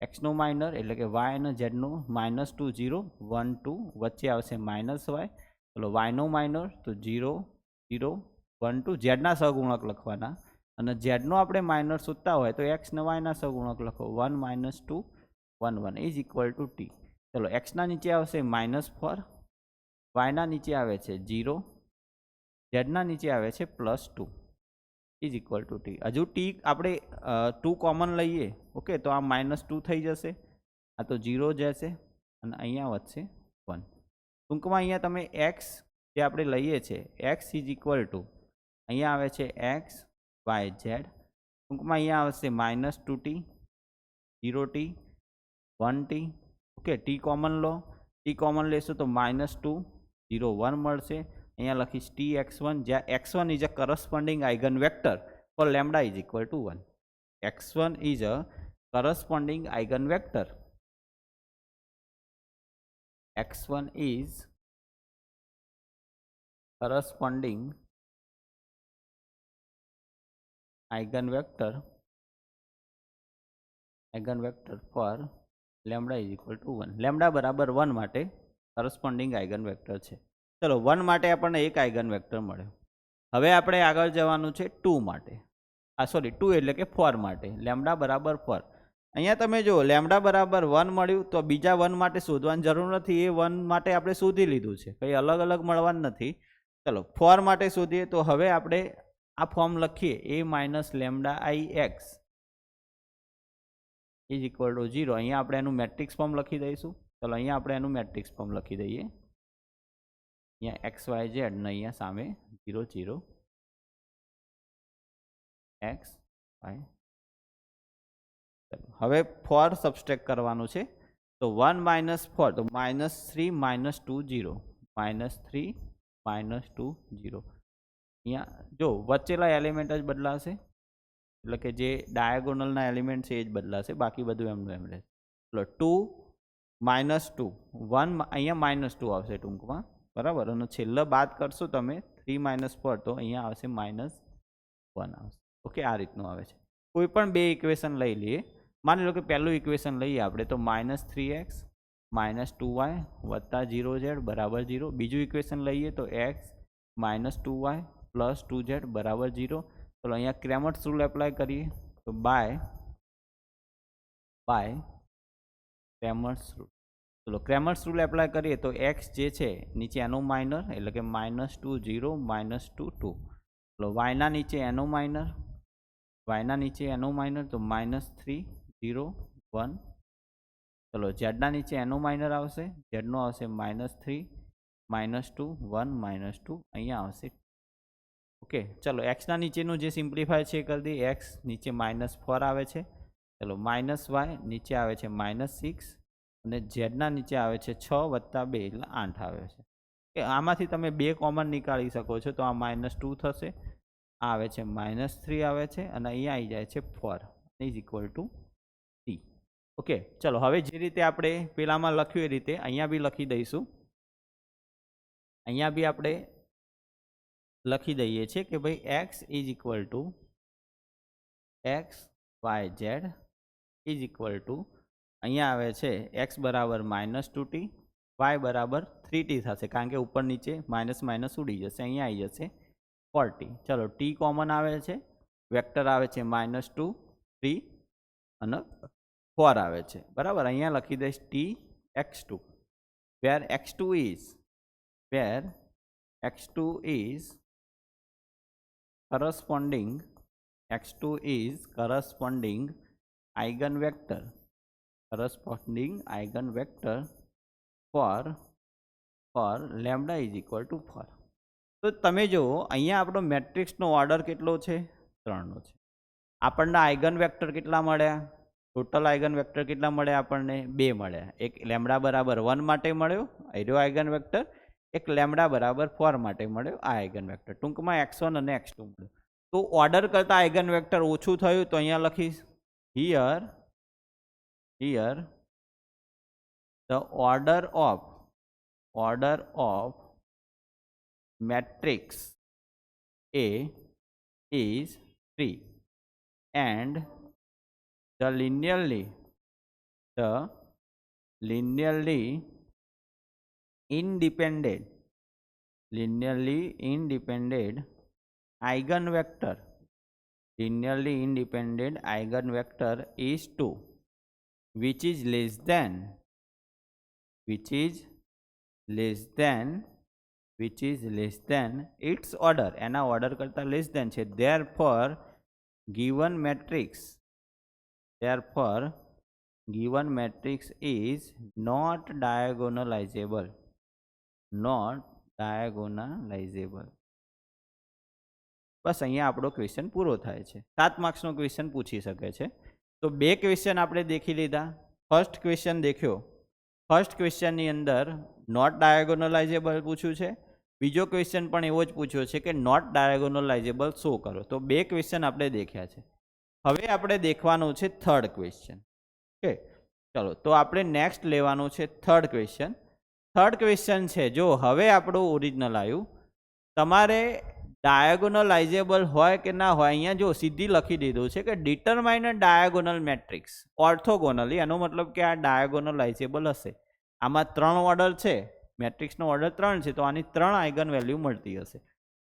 એક્સનો માઇનર એટલે કે વાય અને ઝેડનો -2 0 1 2 વચ્ચે આવશે -y. ચલો વાયનો માઇનર તો 0 0 1 2. ઝેડના સહગુણક લખવાના અને ઝેડનો આપણે માઇનર શોધતા હોય તો એક્સ અને વાયના સહગુણક લખો. 1 - 2 1 1 ઇઝ ઇક્વલ ટુ t. ચલો એક્સના નીચે આવશે -4, વાયના નીચે આવે છે 0, ઝેડના નીચે આવે છે +2 ઇઝ ઇક્વલ ટુ ટી. હજુ ટી આપણે 2 કોમન લઈએ. ઓકે, તો આ -2 થઈ જશે, આ તો 0 જશે અને અહીંયા વધશે 1. ટૂંકમાં અહીંયા તમે એક્સ જે આપણે લઈએ છીએ એક્સ ઇઝ ઇક્વલ ટુ અહીંયા આવે છે એક્સ વાય ઝેડ. ટૂંકમાં અહીંયા આવશે -2t 0t 1t. Okay, T common લો. ટી કોમન લેશો તો -2 0 1 મળશે. અહીંયા લખીશ tx1 જ્યાં x1 is a corresponding eigen vector for lambda is equal to 1. x1 is a corresponding eigen vector. x1 is corresponding eigenvector for lambda is equal to 1. Lambda બરાબર 1 માટે કરસ્પોન્ડિંગ આઇગનવેક્ટર છે. ચલો 1 માટે આપણને એક આઇગનવેક્ટર મળ્યો. હવે આપણે આગળ જવાનું છે 2 માટે. સોરી 2 એટલે કે 4 માટે. લેમ્બડા બરાબર 4. અહીંયા તમે જો લેમ્બડા બરાબર 1 મળ્યું તો બીજા 1 માટે શોધવાની જરૂર નથી. એ 1 માટે આપણે શોધી લીધું છે, કંઈ અલગ અલગ મળવાનું નથી. ચલો 4 માટે શોધીએ તો હવે આપણે આ ફોર્મ લખીએ a minus lambda I x is equal two 0. અહીંયા આપણે એનું મેટ્રિક્સ ફોર્મ લખી દઈશું. ચલો અહીંયા આપણે એનું મેટ્રિક્સ ફોર્મ લખી દઈએ. અહીંયા એક્સ વાય ઝેડ ને અહીંયા સામે 0 0 એક્સ વાય. હવે 4 સબસ્ટ્રેક્ટ કરવાનું છે તો 1 માઇનસ 4 તો -3 -2 0 -3 -2 0. અહીંયા જો વચ્ચેલા એલિમેન્ટ જ બદલાશે, એટલે કે જે ડાયાગોનલના એલિમેન્ટ છે એ જ બદલાશે, બાકી બધું એમનું એમ રહેશે. એટલે 2 -2 1 અહીંયા -2 આવશે ટૂંકમાં, બરાબર. અને છેલ્લે બાદ કરશો તમે 3 - 4 તો અહીંયા આવશે -1 આવશે. ઓકે, આ રીતનું આવે છે. કોઈ પણ બે ઇક્વેશન લઈ લઈએ. માની લો કે પહેલું ઇક્વેશન લઈએ આપણે તો -3x -2y વત્તા 0z બરાબર 0. બીજું ઇક્વેશન લઈએ તો x -2y પ્લસ 2z બરાબર 0. ચલો અહીંયા ક્રેમર્સ રૂલ એપ્લાય કરીએ તો બાય ક્રેમર્સ રૂલ. ચલો ક્રેમર્સ રૂલ એપ્લાય કરીએ તો x જે છે નીચે એનો માઇનર એટલે કે -2 0 -2 2. ચલો yના નીચે એનો માઇનર તો -3 0 1. ચલો ઝેડના નીચે એનો માઇનર આવશે, ઝેડનો આવશે -3 -2 1 -2 અહીંયા આવશે. ઓકે, ચલો એક્સના નીચેનું જે સિમ્પ્લિફાય છે એ કરી દઈએ. એક્સ નીચે -4 આવે છે. ચલો -y નીચે આવે છે -6 અને ઝેડના નીચે આવે છે 6 + 2 એટલે 8 આવે છે. કે આમાંથી તમે 2 કોમન નીકાળી શકો છો તો આ -2 થશે, આ આવે છે -3 આવે છે અને અહીંયા આવી જાય છે 4 is equal two t. Okay, ચલો હવે જે રીતે આપણે પેલામાં લખ્યું એ રીતે અહીંયા બી લખી દઈશું. અહીંયા બી આપણે લખી દઈએ છીએ કે ભાઈ x is equal to X Y Z is equal to અહીંયા આવે છે x બરાબર -2t, y બરાબર 3t થશે કારણ કે ઉપર નીચે માઇનસ ઉડી જશે, અહીંયા આવી જશે 4t. ચલો t કોમન આવે છે, વેક્ટર આવે છે -2 3 અને 4 આવે છે, બરાબર. અહીંયા લખી દઈશ t x2 wear x2 is corresponding eigenvector for lambda is equal to 4. તો તમે જો અહીંયા આપણો મેટ્રિક્સનો ઓર્ડર કેટલો છે? 3નો છે. આપણને આઇગન કેટલા મળ્યા? ટોટલ આઇગન વેક્ટર કેટલા મળ્યા? આપણને 2 મળ્યા. એક લેમ્બડા બરાબર 1 માટે મળ્યો આયરો આઇગન વેક્ટર, એક લેમ્બડા બરાબર 4 માટે મળ્યો આ આઇગન વેક્ટર. ટૂંકમાં x1 અને x2 મળ્યો. તો ઓર્ડર કરતા આઇગન વેક્ટર ઓછું થયું તો અહીંયા લખીશ here the order of matrix A is 3 and the linearly independent eigenvector is 2 which is less than its order. એના ઓર્ડર કરતા લેસ દેન છે. therefore given matrix is not diagonalizable. બસ અહીંયા આપણો ક્વેશ્ચન પૂરો થાય છે. 7 માર્ક્સનો ક્વેશ્ચન પૂછી શકે છે. તો 2 ક્વેશ્ચન આપણે દેખી લીધા. ફર્સ્ટ ક્વેશ્ચન દેખ્યો, ફર્સ્ટ ક્વેશ્ચનની અંદર નોટ ડાયાગોનલાઇઝેબલ પૂછ્યું છે. બીજો ક્વેશ્ચન પણ એવો જ પૂછ્યો છે કે નોટ ડાયાગોનલાઇઝેબલ શો કરો. તો 2 ક્વેશ્ચન આપણે દેખ્યા છે. હવે આપણે દેખવાનું છે થર્ડ ક્વેશ્ચન. ઓકે, ચલો તો આપણે નેક્સ્ટ લેવાનું છે થર્ડ ક્વેશ્ચન. થર્ડ ક્વેશ્ચન છે, જો હવે આપણું ઓરિજિનલ આવ્યું, તમારે ડાયાગોનલાઇઝેબલ હોય કે ના હોય, અહીંયા જો સીધી લખી દીધું છે કે ડિટરમાઇન ડાયાગોનલ મેટ્રિક્સ ઓર્થોગોનલી, એનો મતલબ કે આ ડાયાગોનલાઇઝેબલ હશે. આમાં 3 ઓર્ડર છે, મેટ્રિક્સનો ઓર્ડર 3 છે, તો આની 3 આઇગન વેલ્યુ મળતી હશે.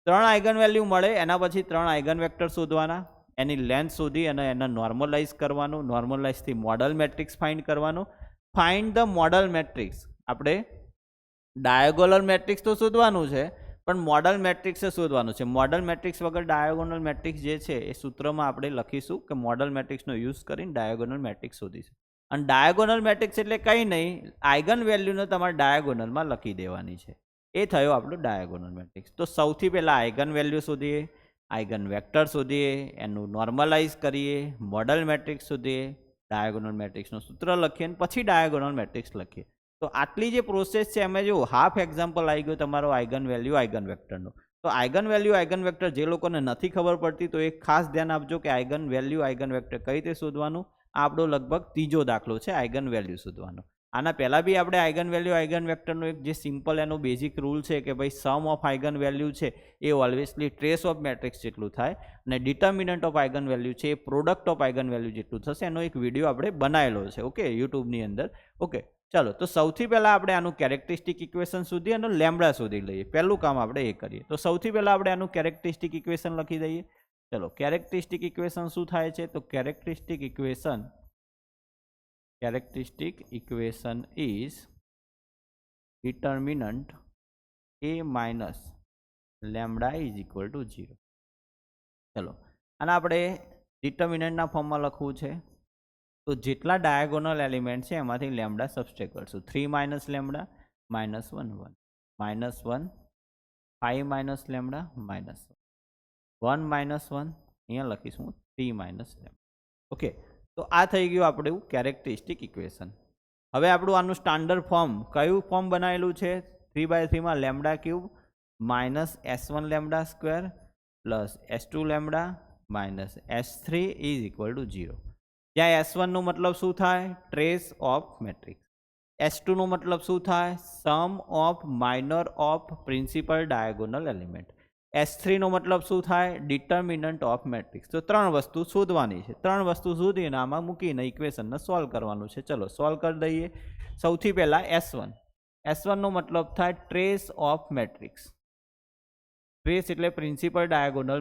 3 આઇગન વેલ્યુ મળે એના પછી 3 આઇગન વેક્ટર શોધવાના, એની લેન્થ શોધી અને એને નોર્મલાઇઝ કરવાનું, નોર્મલાઇઝથી મોડલ મેટ્રિક્સ ફાઇન્ડ કરવાનું. ફાઇન્ડ ધ મોડલ મેટ્રિક્સ, આપણે ડાયાગોનલ મેટ્રિક્સ તો શોધવાનું છે પણ મોડલ મેટ્રિક્સ શોધવાનું છે. મોડલ મેટ્રિક્સ વગર ડાયાગોનલ મેટ્રિક્સ જે છે એ સૂત્રમાં આપણે લખીશું કે મોડલ મેટ્રિક્સનો યુઝ કરીને ડાયાગોનલ મેટ્રિક્સ શોધીશું. અને ડાયાગોનલ મેટ્રિક્સ એટલે કંઈ નહીં, આઇગન વેલ્યુને તમારે ડાયાગોનલમાં લખી દેવાની છે. એ થયો આપણું ડાયાગોનલ મેટ્રિક્સ. તો સૌથી પહેલાં આઇગન વેલ્યુ શોધીએ, આઇગન વેક્ટર શોધીએ, એનું નોર્મલાઇઝ કરીએ, મોડલ મેટ્રિક્સ શોધીએ, ડાયાગોનલ મેટ્રિક્સનું સૂત્ર લખીએ અને પછી ડાયાગોનલ મેટ્રિક્સ લખીએ. તો આટલી જે પ્રોસેસ છે એમાં જો હાફ એક્ઝામ્પલ આવી ગયો તમારો આઇગન વેલ્યુ આઇગન વેક્ટરનો. તો આઇગન વેલ્યુ આઇગન વેક્ટર જે લોકોને નથી ખબર પડતી તો એ ખાસ ધ્યાન આપજો કે આઇગન વેલ્યુ આઇગન વેક્ટર કઈ રીતે શોધવાનું. આ આપણો લગભગ ત્રીજો દાખલો છે આઇગન વેલ્યુ શોધવાનો. આના પહેલાં બી આપણે આઇગન વેલ્યુ આઇગન વેક્ટરનો એક જે સિમ્પલ એનો બેઝિક રૂલ છે કે ભાઈ સમ ઓફ આઇગન વેલ્યુ છે એ ઓલવેઝલી ટ્રેસ ઓફ મેટ્રિક્સ જેટલું થાય અને ડિટર્મિનન્ટ ઓફ આઇગન વેલ્યુ છે એ પ્રોડક્ટ ઓફ આઇગન વેલ્યુ જેટલું થશે. એનો એક વિડીયો આપણે બનાવેલો છે ઓકે યુટ્યુબની અંદર. ઓકે ચલો, તો સૌથી પહેલાં આપણે આનું કેરેક્ટરિસ્ટિક ઇક્વેશન શોધીએ અને લેમ્બડા શોધી લઈએ. પહેલું કામ આપણે એ કરીએ. તો સૌથી પહેલાં આપણે આનું કેરેક્ટરિસ્ટિક ઇક્વેશન લખી દઈએ. ચલો, કેરેક્ટરિસ્ટિક ઇક્વેશન શું થાય છે? તો characteristic equation is determinant a minus lambda is equal two 0. ચલો, આને આપણે ડિટર્મિનન્ટના ફોર્મમાં લખવું છે. તો જેટલા ડાયાગોનલ એલિમેન્ટ છે એમાંથી લેમ્બડા સબસ્ટ્રેક્ટ કરશું. 3 માઇનસ લેમ્બડા -1 1 -1 5 માઇનસ લેમ્બડા -1 1 -1 અહીંયા લખીશું 3 માઇનસ લેમ્બડા. ઓકે, તો આ થઈ ગયું આપણું કેરેક્ટરિસ્ટિક ઇક્વેશન. હવે આપણું આનું સ્ટાન્ડર્ડ ફોર્મ કયું ફોર્મ બનાવેલું છે? 3/3 માં lambda cube minus S1 lambda square plus S2 lambda minus S3 is equal two 0. જ્યાં S1 નો મતલબ શું થાય? Trace of matrix. S2 નો મતલબ શું થાય? Sum of minor of principal diagonal element. S3 નો મતલબ શું થાય? Determinant of matrix. તો 3 વસ્તુ શોધવાની છે. 3 વસ્તુ શોધીને આમાં મૂકીને ઇક્વેશનને સોલ્વ કરવાનું છે. ચલો સોલ્વ કરી દઈએ. સૌથી પહેલાં S1 નો મતલબ થાય ટ્રેસ ઓફ મેટ્રિક્સ. ટ્રેસ એટલે પ્રિન્સિપલ ડાયાગોનલ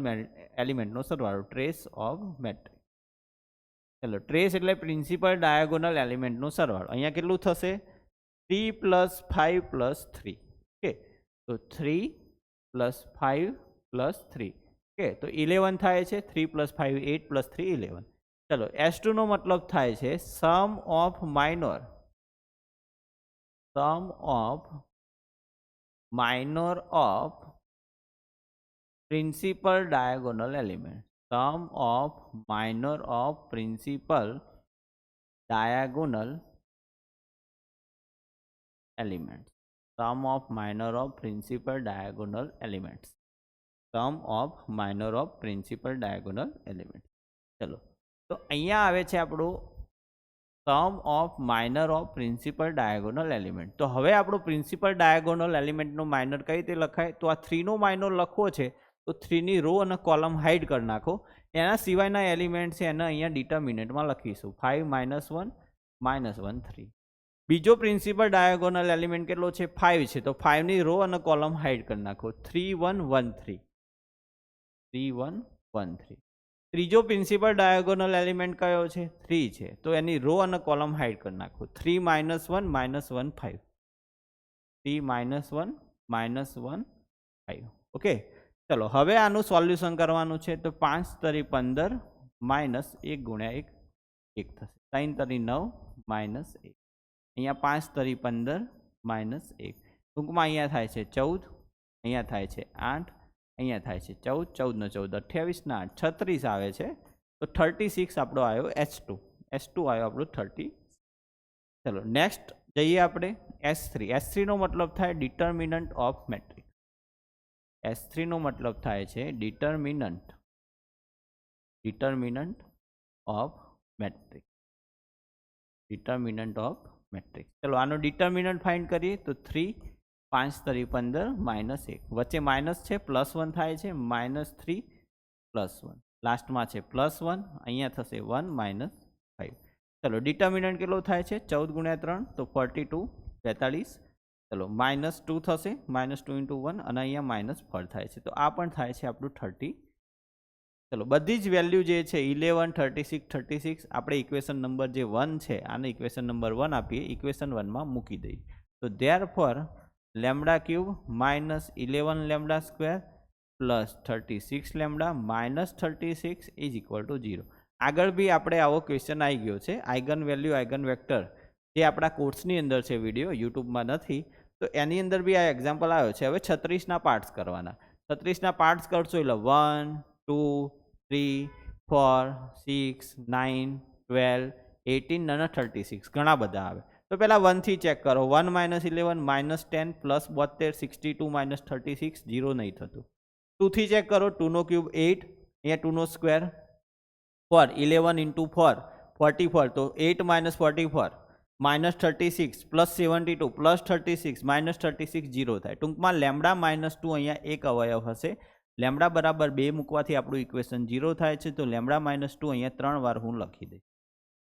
એલિમેન્ટનો સરવાળો, ટ્રેસ ઓફ મેટ્રિક્સ. ચલો, ટ્રેસ એટલે પ્રિન્સિપલ ડાયાગોનલ એલિમેન્ટનો સરવાળો. અહીંયા કેટલું થશે? 3 + 5 + 3. ઓકે, તો 3 + 5 + 3. ઓકે, તો 11 થાય છે. 3 + 5 8 + 3 11. ચલો, S2 નો મતલબ થાય છે sum of minor of principal diagonal element. Sum of minor of principal diagonal elements. Sum of minor of principal diagonal elements. Sum of minor of principal diagonal element. ચલો, તો અહીંયા આવે છે આપણું sum of minor of principal diagonal element. તો હવે આપણું પ્રિન્સિપલ ડાયાગોનલ એલિમેન્ટનો માઇનર કઈ રીતે લખાય? તો આ 3 નો માઇનર લખવો છે તો 3 ની રો અને કોલમ હાઇડ કરી નાખો. એના સિવાયના એલિમેન્ટ છે એને અહીંયા ડિટર્મિનન્ટમાં લખીશું. 5 -1 -1 3. બીજો પ્રિન્સિપલ ડાયાગોનલ એલિમેન્ટ કેટલો છે? 5 છે. તો 5 ની રો અને કોલમ હાઇડ કરી નાખો. 3 1 1 3 3 1 1 3. ત્રીજો પ્રિન્સિપલ ડાયાગોનલ એલિમેન્ટ કયો છે? 3 છે. તો એની રો અને કોલમ હાઇડ કરી નાખો. 3 -1 -1 5 3 -1 -1 5. ઓકે, ચલો હવે આનું સોલ્યુશન કરવાનું છે. તો 5 તરી 15 -1 × 1 1 થશે. 3 તરી 9 -1. અહીંયા 5 તરી 15 -1. ટૂંકમાં અહીંયા થાય છે 14, અહીંયા થાય છે 8, અહીંયા થાય છે 14, 14 ને 14 28 ને 8 36 આવે છે. તો 36 આપણો આવ્યો S2 આવ્યો આપણો 30. ચલો નેક્સ્ટ જઈએ આપણે S3 નો મતલબ થાય ડિટર્મિનન્ટ ઓફ મેટ્રિક્સ. S3 નો મતલબ થાય છે ડિટર્મિનન્ટ ઓફ મેટ્રિક્સ. ચલો આનો ડિટર્મિનન્ટ ફાઇન્ડ કરીએ તો 3 5 તરી 15 -1 વચ્ચે માઇનસ છે +1 થાય છે -3 +1 લાસ્ટમાં છે +1 અહીંયા થશે 1 -5. ચલો ડિટર્મિનન્ટ કેટલો થાય છે 14 × 3 તો 42 42. ચલો -2 થશે -2 × 1 અને અહીંયા -4 થાય છે તો આ પણ થાય છે આપણું 30. ચલો બધી જ વેલ્યુ જે છે 11 36 36 આપણે ઇક્વેશન નંબર જે 1 છે આને ઇક્વેશન નંબર 1 આપીએ ઇક્વેશન 1 માં મૂકી દઈએ તો therefore lambda cube -11 lambda square +36 lambda -36 is equal two 0. આગળ બી આપણે આવો ક્વેશ્ચન આવી ગયો છે આઇગન વેલ્યુ આઇગન વેક્ટર જે આપણા કોર્સની અંદર છે વિડીયો યુટ્યુબમાં નથી તો એની અંદર બી આ એક્ઝામ્પલ આવ્યો છે. હવે 36ના પાર્ટ્સ કરવાના 36ના પાર્ટ્સ કરશો એટલે 1 2 3 4 6 9 12 18 અને 36 ઘણા બધા આવે તો પહેલાં 1 થી ચેક કરો 1 - 11 -10 +72 62 -36 0 નહીં થતું. 2 થી ચેક કરો 2 નો ક્યુબ 8 અહીંયા 2 નો સ્ક્વેર 4 11 × 4 44 તો 8 - 44 -36 +72 +36 -36 0 થાય. ટૂંકમાં લેમ્બડા -2 અહીંયા એક અવયવ હશે લેમ્બડા બરાબર 2 મૂકવાથી આપણું ઇક્વેશન 0 થાય છે તો લેમ્બડા -2 અહીંયા 3 વાર હું લખી દઈશ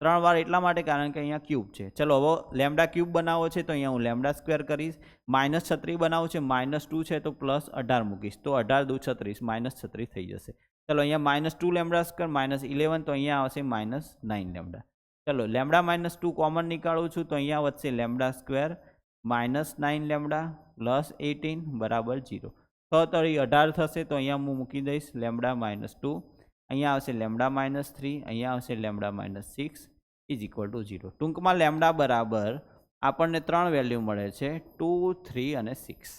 3 વાર એટલા માટે કારણ કે અહીંયા ક્યુબ છે. ચલો હવે લેમ્બડા ક્યુબ બનાવો છે તો અહીંયા હું લેમ્બડા સ્ક્વેર કરીશ -36 બનાવું છે -2 છે તો +18 મૂકીશ તો 18 દુ 36 -36 થઈ જશે. ચલો અહીંયા -2 લેમ્બડા સ્ક્વેર -11 તો અહીંયા આવશે -9 લેમ્બડા. ચલો લેમ્બડા -2 કોમન નીકાળું છું તો અહીંયા વધશે લેમ્બડા સ્ક્વેર -9 લેમ્બડા +18 બરાબર 0. 6 તરી 18 થશે તો અહીંયા હું મૂકી દઈશ લેમ્બડા -2 અહીંયા આવશે લેમ્બડા -3 અહીંયા આવશે લેમ્બડા -6 ઇઝ ઇક્વલ ટુ 0. ટૂંકમાં લેમ્બડા બરાબર આપણને 3 વેલ્યુ મળે છે 2 3 અને 6.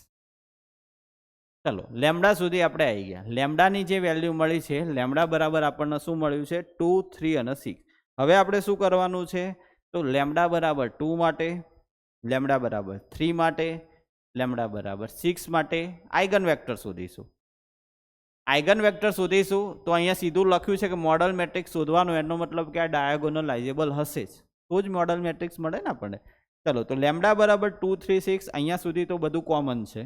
ચલો લેમ્બડા સુધી આપણે આવી ગયા લેમ્બડાની જે વેલ્યુ મળી છે લેમ્બડા બરાબર આપણને શું મળ્યું છે 2 3 અને 6. હવે આપણે શું કરવાનું છે તો લેમ્બડા બરાબર 2 માટે લેમ્બડા બરાબર 3 માટે લેમ્બડા બરાબર 6 માટે આઇગન વેક્ટર શોધીશું. આઇગન વેક્ટર શોધીશું તો અહીંયા સીધું લખ્યું છે કે મોડલ મેટ્રિક્સ શોધવાનું એનો મતલબ કે આ ડાયાગોનલાઇઝેબલ હશે જ તો જ મોડલ મેટ્રિક્સ મળે ને આપણને. ચલો તો લેમ્બડા બરાબર 2 3 6 અહીંયા સુધી તો બધું કોમન છે.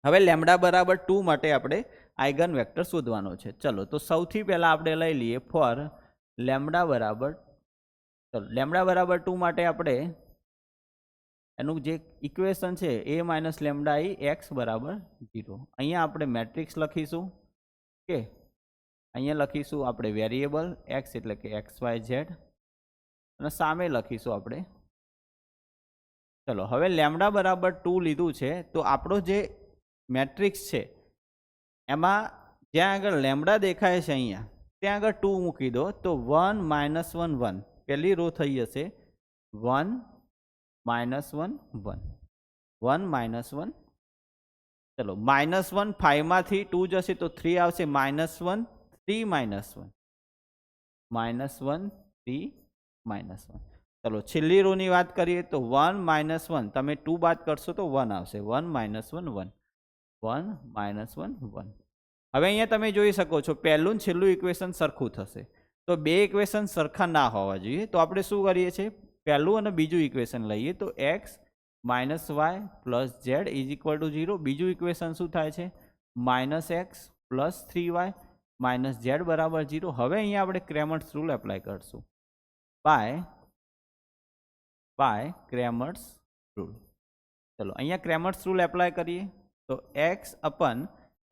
હવે લેમ્બડા બરાબર 2 માટે આપણે આઇગન વેક્ટર શોધવાનો છે. ચલો તો સૌથી પહેલાં આપણે લઈ લઈએ ફોર લેમ્બડા બરાબર ચલો લેમ્બડા બરાબર 2 માટે આપણે એનું જે ઇક્વેશન છે a - લેમ્બડા i x બરાબર 0. અહીંયા આપણે મેટ્રિક્સ લખીશું કે અહીંયા લખીશું આપણે વેરિયેબલ x એટલે કે x y z અને સામે લખીશું આપણે ચલો હવે લેમ્બડા બરાબર 2 લીધું છે તો આપણો જે મેટ્રિક્સ છે એમાં જ્યાં આગળ લેમ્બડા દેખાય છે અહીંયા ત્યાં આગળ 2 મૂકી દો તો 1 - 1 1 પહેલી રો થઈ જશે 1 - 1 1 1 - 1 ચલો -1 5 માંથી 2 જશે તો 3 આવશે -1 3 - 1 -1 3 -1. ચલો છેલ્લી રોની વાત કરીએ તો 1 - 1 તમે 2 બાદ કરશો તો 1 આવશે 1 - 1 1 1 - 1 1. હવે અહીંયા તમે જોઈ શકો છો પહેલું ને છેલ્લું ઇક્વેશન સરખું થશે તો બે ઇક્વેશન સરખા ના હોવા જોઈએ તો આપણે શું કરીએ છીએ પહેલું અને બીજું ઇક્વેશન લઈએ તો x - y + z is equal two 0. બીજું ઇક્વેશન શું થાય છે -x + 3y - z બરાબર 0. હવે અહીંયા આપણે ક્રેમર્સ રૂલ એપ્લાય કરશું બાય ક્રેમર્સ રૂલ. ચલો અહીંયા ક્રેમર્સ રૂલ એપ્લાય કરીએ તો x અપન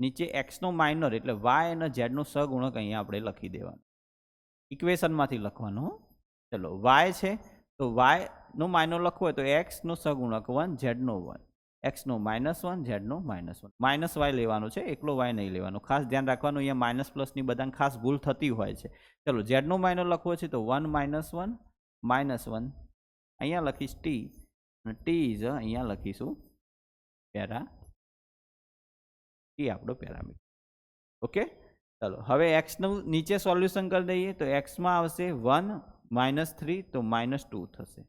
નીચે એક્સનો માઇનર એટલે y અને ઝેડનો સહગુણક અહીંયા આપણે લખી દેવાનો ઇક્વેશનમાંથી લખવાનું. ચલો y છે તો yનો માઇનર લખવો હોય તો એક્સનો સહગુણક 1 ઝેડનો 1 એક્સનો -1 ઝેડનો -1 -y લેવાનો છે એકલો y નહીં લેવાનો ખાસ ધ્યાન રાખવાનું અહીંયા માઇનસ પ્લસની બધાને ખાસ ભૂલ થતી હોય છે. ચલો ઝેડનો માઇનર લખવો છે તો 1 - 1 -1 અહીંયા લખીશ t અને t ઇઝ અહીંયા લખીશું પેરા t આપણો પેરામીટર. ઓકે ચલો હવે એક્સનું નીચે સોલ્યુશન કરી દઈએ તો એક્સમાં આવશે 1 - 3 તો -2 થશે.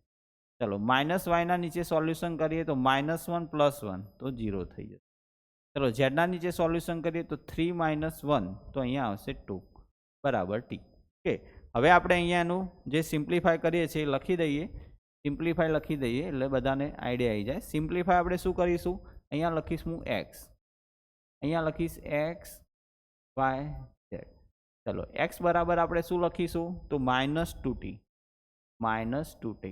ચલો -y ના નીચે સોલ્યુશન કરીએ તો -1 + 1 તો 0 થઈ જશે. ચલો ઝેડના નીચે સોલ્યુશન કરીએ તો 3 - 1 તો અહીંયા આવશે 2 બરાબર t. ઓકે હવે આપણે અહીંયાનું જે સિમ્પ્લિફાય કરીએ છીએ લખી દઈએ સિમ્પ્લિફાય લખી દઈએ એટલે બધાને આઈડિયા આવી જાય. સિમ્પ્લિફાય આપણે શું કરીશું અહીંયા લખીશ હું એક્સ, અહીંયા લખીશ એક્સ વાય ઝેડ. ચલો એક્સ બરાબર આપણે શું લખીશું તો -2t, -2t,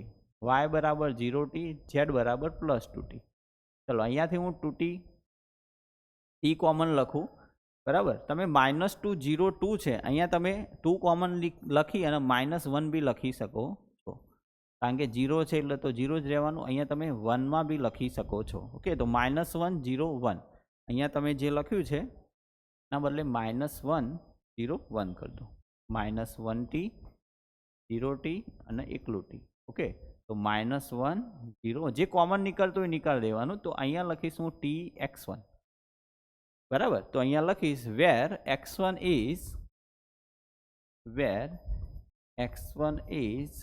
વાય બરાબર 0t, ઝેડ બરાબર +2t. ચલો અહીંયાથી હું 2t ટી કોમન લખું, બરાબર. તમે -2 0 2 છે, અહીંયા તમે 2 કોમન લખી અને -1 બી લખી શકો છો, કારણ કે 0 છે એટલે તો 0 જ રહેવાનું. અહીંયા તમે 1 માં બી લખી શકો છો. ઓકે, તો -1 0 1, અહીંયા તમે જે લખ્યું છે એના બદલે -1 0 1 કરી દો. -1t 0t અને એકલું t. ઓકે, તો -1 0 જે કોમન નીકળતું હોય નીકાળી દેવાનું. તો અહીંયા લખીશ હું t x1, બરાબર. તો અહીંયા લખીશ where x1 is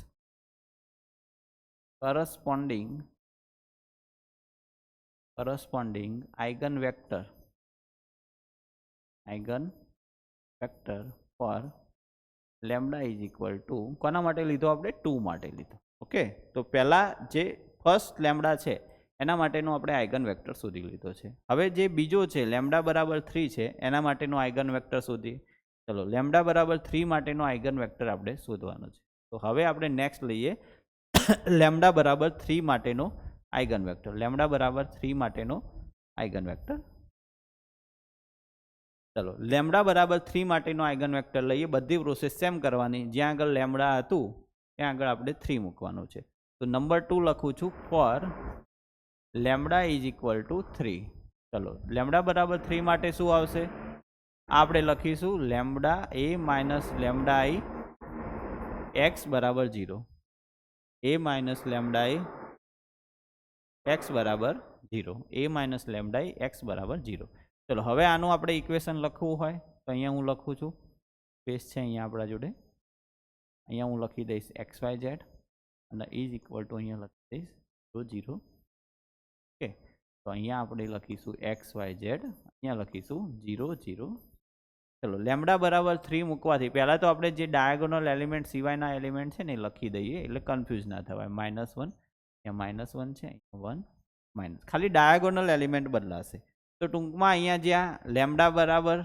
corresponding eigenvector for lambda is equal to, કોના માટે લીધો આપણે 2 માટે લીધો. ઓકે, તો પહેલા જે ફર્સ્ટ લેમ્બડા છે એના માટેનો આપણે આઇગન વેક્ટર શોધી લીધો છે. હવે જે બીજો છે લેમ્બડા બરાબર 3 છે એના માટેનો આઇગન વેક્ટર શોધી. ચલો લેમ્બડા બરાબર 3 માટેનો આઇગન વેક્ટર આપણે શોધવાનો છે. તો હવે આપણે નેક્સ્ટ લઈએ લેમ્બડા બરાબર 3 માટેનો આઇગન વેક્ટર. લેમ્બડા બરાબર 3 માટેનો આઇગન વેક્ટર. ચલો લેમ્બડા બરાબર 3 માટેનો આઇગન વેક્ટર લઈએ. બધી પ્રોસેસ સેમ કરવાની. જ્યાં આગળ લેમ્બડા હતું ત્યાં આગળ આપણે 3 મૂકવાનું છે. તો નંબર 2 લખું છું for lambda is equal to 3. ચલો લેમ્બડા બરાબર 3 માટે શું આવશે? આપણે લખીશું lambda a minus lambda i x બરાબર 0. a minus lambda i x બરાબર 0. a minus lambda i x બરાબર 0. ચલો હવે આનું આપણે ઇક્વેશન લખવું હોય તો અહીંયા હું લખું છું, સ્પેસ છે અહીંયા આપણા જોડે. અહીંયા હું લખી દઈશ xyz અને ઇઝ ઇક્વલ ટુ અહીંયા લખી દઈશ 0. ઓકે, તો અહીંયા આપણે લખીશું xyz, અહીંયા લખીશું 0 0. ચલો લેમ્બડા બરાબર 3 મૂકવાથી પહેલાં તો આપણે જે ડાયાગોનલ એલિમેન્ટ સિવાયના એલિમેન્ટ છે ને એ લખી દઈએ એટલે કન્ફ્યુઝ ના થવાય. -1 અહીંયા -1 છે, અહીંયા 1 ખાલી ડાયાગોનલ એલિમેન્ટ બદલાશે. તો ટૂંકમાં અહીંયા જ્યાં લેમ્બડા બરાબર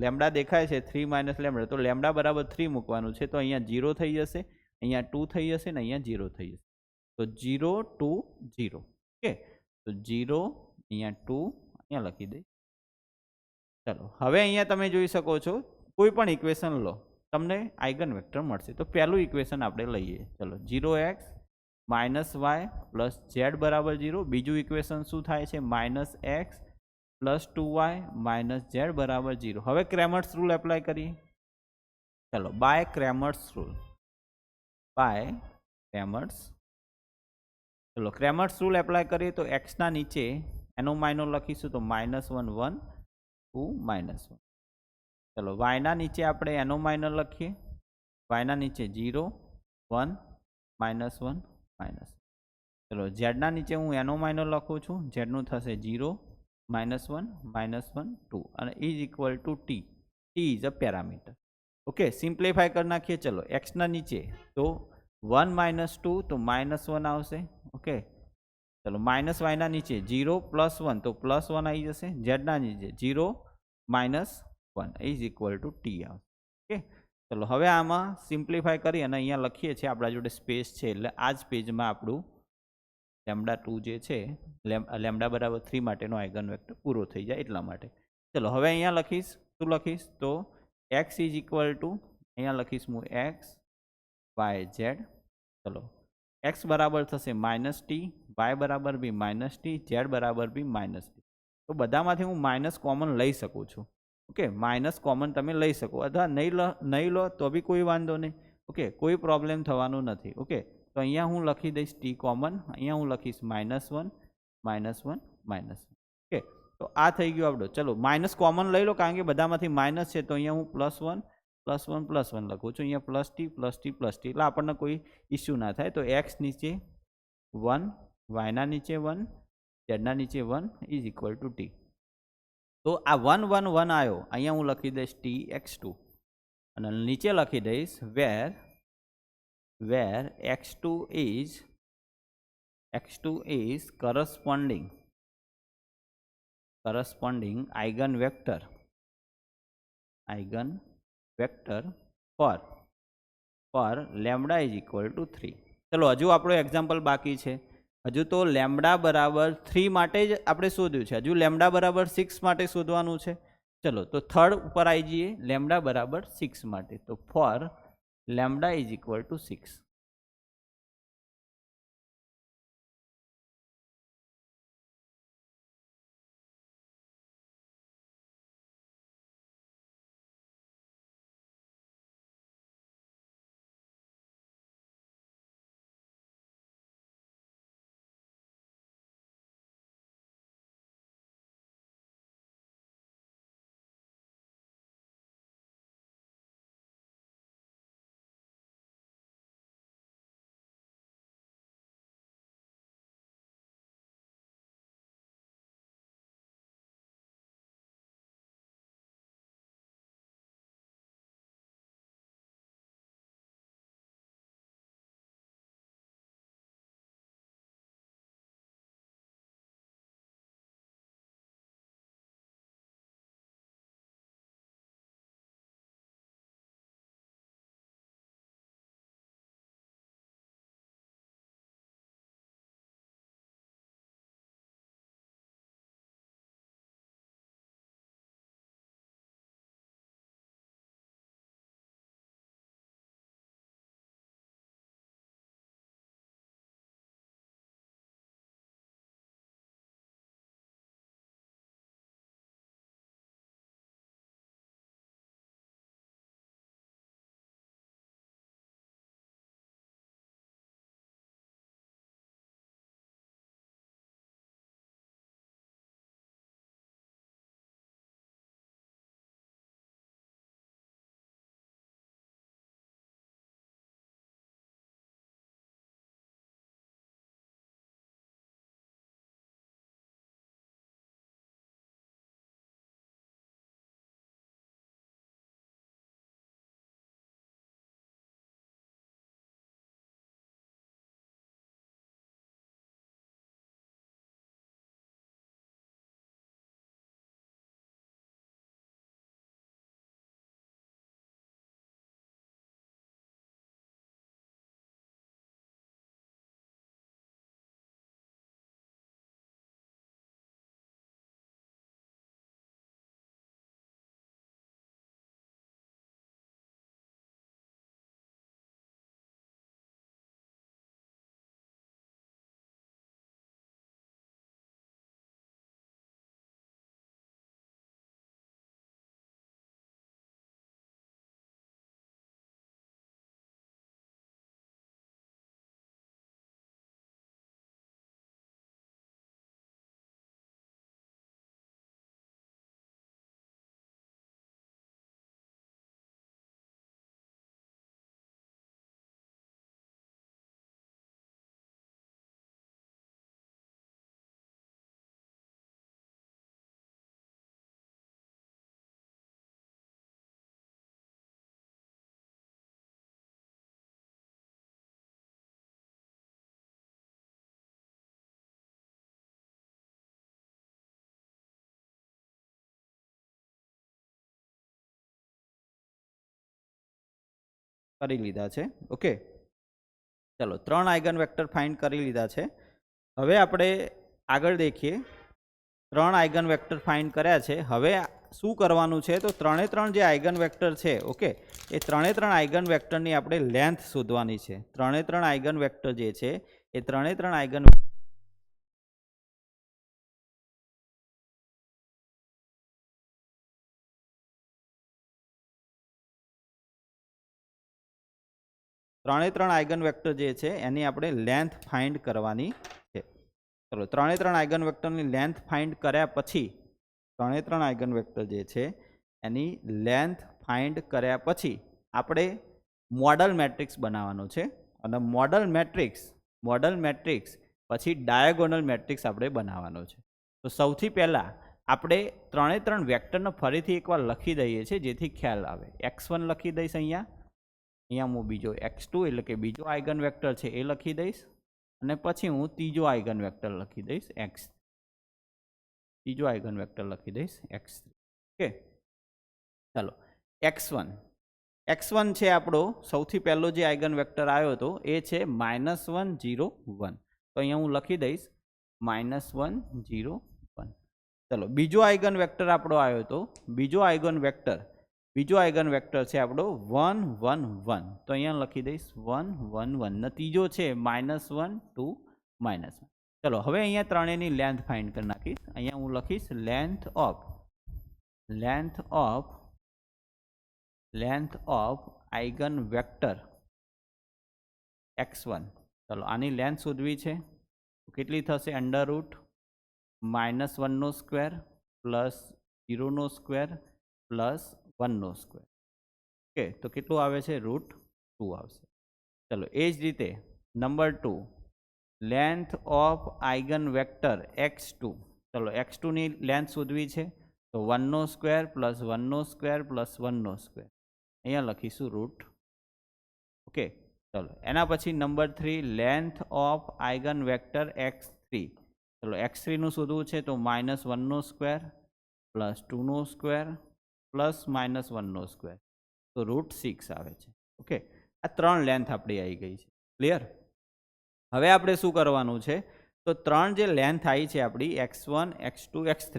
લેમ્બડા દેખાય છે 3 માઇનસ લેમ્બડા, તો લેમ્બડા બરાબર 3 મૂકવાનું છે. તો અહીંયા 0 થઈ જશે, અહીંયા 2 થઈ જશે ને અહીંયા 0 થઈ જશે. તો 0 2 0. ઓકે, તો 0 અહીંયા 2 અહીંયા લખી દઈ. ચલો હવે અહીંયા તમે જોઈ શકો છો કોઈ પણ ઇક્વેશન લો તમને આઇગન વેક્ટર મળશે. તો પહેલું ઇક્વેશન આપણે લઈએ. ચલો 0x minus Y plus Z બરાબર 0. બીજું ઇક્વેશન શું થાય છે? -x plus 2y minus Z બરાબર 0. હવે ક્રેમર્સ રૂલ એપ્લાય કરીએ. ચલો બાય ક્રેમર્સ રૂલ, ચલો ક્રેમર્સ રૂલ એપ્લાય કરીએ તો x ના નીચે એનો માઇનો લખીશું તો -1 1 2 -1. ચલો y ના નીચે આપણે એનો માઇનો લખીએ, y ના નીચે 0 1 -1 -. ચલો z ના નીચે હું એનો માઇનો લખું છું, z નું થશે 0 -1 -1 2 અને is equal two t. t is a parameter. Okay, simplify કરી નાખીએ. ચલો x ના નીચે તો 1 -2 તો -1 આવશે. ઓકે, ચલો માઇનસ y ના નીચે 0 +1 તો +1 આવી જશે. z ના નીચે 0 -1 ઇઝ ઇક્વલ ટુ t આવશે. ઓકે, ચલો હવે આમાં સિમ્પ્લિફાય કરી અને અહીંયા લખીએ છીએ. આપણા જોડે સ્પેસ છે એટલે આ જ પેજમાં આપણું લેમ્બડા 2 જે છે લેમ્બડા બરાબર 3 માટેનો આઇગન વેક્ટર પૂરો થઈ જાય એટલા માટે. ચલો હવે અહીંયા લખીશ, શું લખીશ તો x ઇઝ ઇક્વલ ટુ અહીંયા લખીશ હું x y z. ચલો x બરાબર થશે -t, y બરાબર બી -t, z બરાબર બી -t. તો બધામાંથી હું માઇનસ કોમન લઈ શકું છું. ઓકે, માઇનસ કોમન તમે લઈ શકો અથવા નહીં લો તો બી કોઈ વાંધો નહીં. ઓકે, કોઈ પ્રોબ્લેમ થવાનું નથી. ઓકે, તો અહીંયા હું લખી દઈશ t કોમન, અહીંયા હું લખીશ -1 -1 -1. ઓકે, તો આ થઈ ગયું આપણું. ચલો માઇનસ કોમન લઈ લો કારણ કે બધામાંથી માઇનસ છે તો અહીંયા હું +1 +1 +1 લખું છું. અહીંયા +t +t +t એટલે આપણને કોઈ ઇસ્યુ ના થાય. તો x નીચે 1, y ના નીચે 1, z ના નીચે 1 ઇઝ ઇક્વલ ટુ t. તો આ 1 1 1 આવ્યો, અહીંયા હું લખી દઈશ t x2 અને નીચે લખી દઈશ where x2 is corresponding corresponding eigenvector for lambda is equal to 3. ચલો હજુ આપણો એક્ઝામ્પલ બાકી છે. હજુ તો લેમ્બડા બરાબર 3 માટે જ આપણે શોધ્યું છે. હજુ લેમ્બડા બરાબર 6 માટે શોધવાનું છે. ચલો તો થર્ડ ઉપર આવી જઈએ. લેમ્બડા બરાબર 6 માટે, તો for lambda is equal to 6. કરી લીધા છે. ઓકે, ચલો 3 આઇગન વેક્ટર ફાઇન્ડ કરી લીધા છે. હવે આપણે આગળ દેખીએ. 3 આઇગન વેક્ટર ફાઇન્ડ કર્યા છે. હવે શું કરવાનું છે, તો 3 જે આઇગન વેક્ટર છે, ઓકે, એ 3 આઇગન વેક્ટરની આપણે લેન્થ શોધવાની છે. 3 આઇગન વેક્ટર જે છે એ 3 આઇગન 3 આઇગન વેક્ટર જે છે એની આપણે લેન્થ ફાઇન્ડ કરવાની છે. ચલો 3 આઇગન વેક્ટરની લેન્થ ફાઇન્ડ કર્યા પછી 3 આઇગન વેક્ટર જે છે એની લેન્થ ફાઇન્ડ કર્યા પછી આપણે મોડલ મેટ્રિક્સ બનાવવાનો છે. અને મોડલ મેટ્રિક્સ પછી ડાયાગોનલ મેટ્રિક્સ આપણે બનાવવાનો છે. તો સૌથી પહેલાં આપણે 3 વેક્ટરને ફરીથી એકવાર લખી દઈએ છીએ જેથી ખ્યાલ આવે. x1 લખી દઈશ અહીંયા હું બીજો x2 એટલે કે બીજો આઇગન વેક્ટર છે એ લખી દઈશ, અને પછી હું ત્રીજો આઇગન વેક્ટર લખી દઈશ x. ત્રીજો આઇગન વેક્ટર લખી દઈશ x3. ઓકે, ચાલો x1 છે આપણો સૌથી પહેલો જે આઇગન વેક્ટર આવ્યો હતો એ છે -1 0 1. તો અહીંયા હું લખી દઈશ -1 0 1. ચલો, બીજો આઇગન વેક્ટર આપણો આવ્યો હતો. બીજો આઇગન વેક્ટર છે આપણો 1 1 1. તો અહીંયા લખી દઈશ 1 1 1. ને ત્રીજો છે -1 2 -1. ચલો, હવે અહીંયા ત્રણેયની લેન્થ ફાઇન્ડ કરી નાખીશ. અહીંયા હું લખીશ length of eigen vector x1. ચલો, આની લેન્થ શોધવી છે. કેટલી થશે? √ -1 square plus 0 square plus 1 square. Okay, તો કેટલું આવે છે? √2 આવશે. ચલો, એ જ રીતે number 2, length of eigen vector x2. ચલો, x2 ની લેન્થ શોધવી છે. તો 1 square plus 1 square plus 1 square. અહીંયા લખીશું √. ઓકે, ચલો, એના પછી number 3, length of eigen vector x3. ચલો, x3 નું શોધવું છે. તો -1 square plus 2 square plus -1 square. તો √6 આવે છે. ઓકે, આ ત્રણ લેન્થ આપણી આવી ગઈ છે. ક્લિયર? હવે આપણે શું કરવાનું છે? તો ત્રણ જે લેન્થ આવી છે આપણી x1 x2 x3,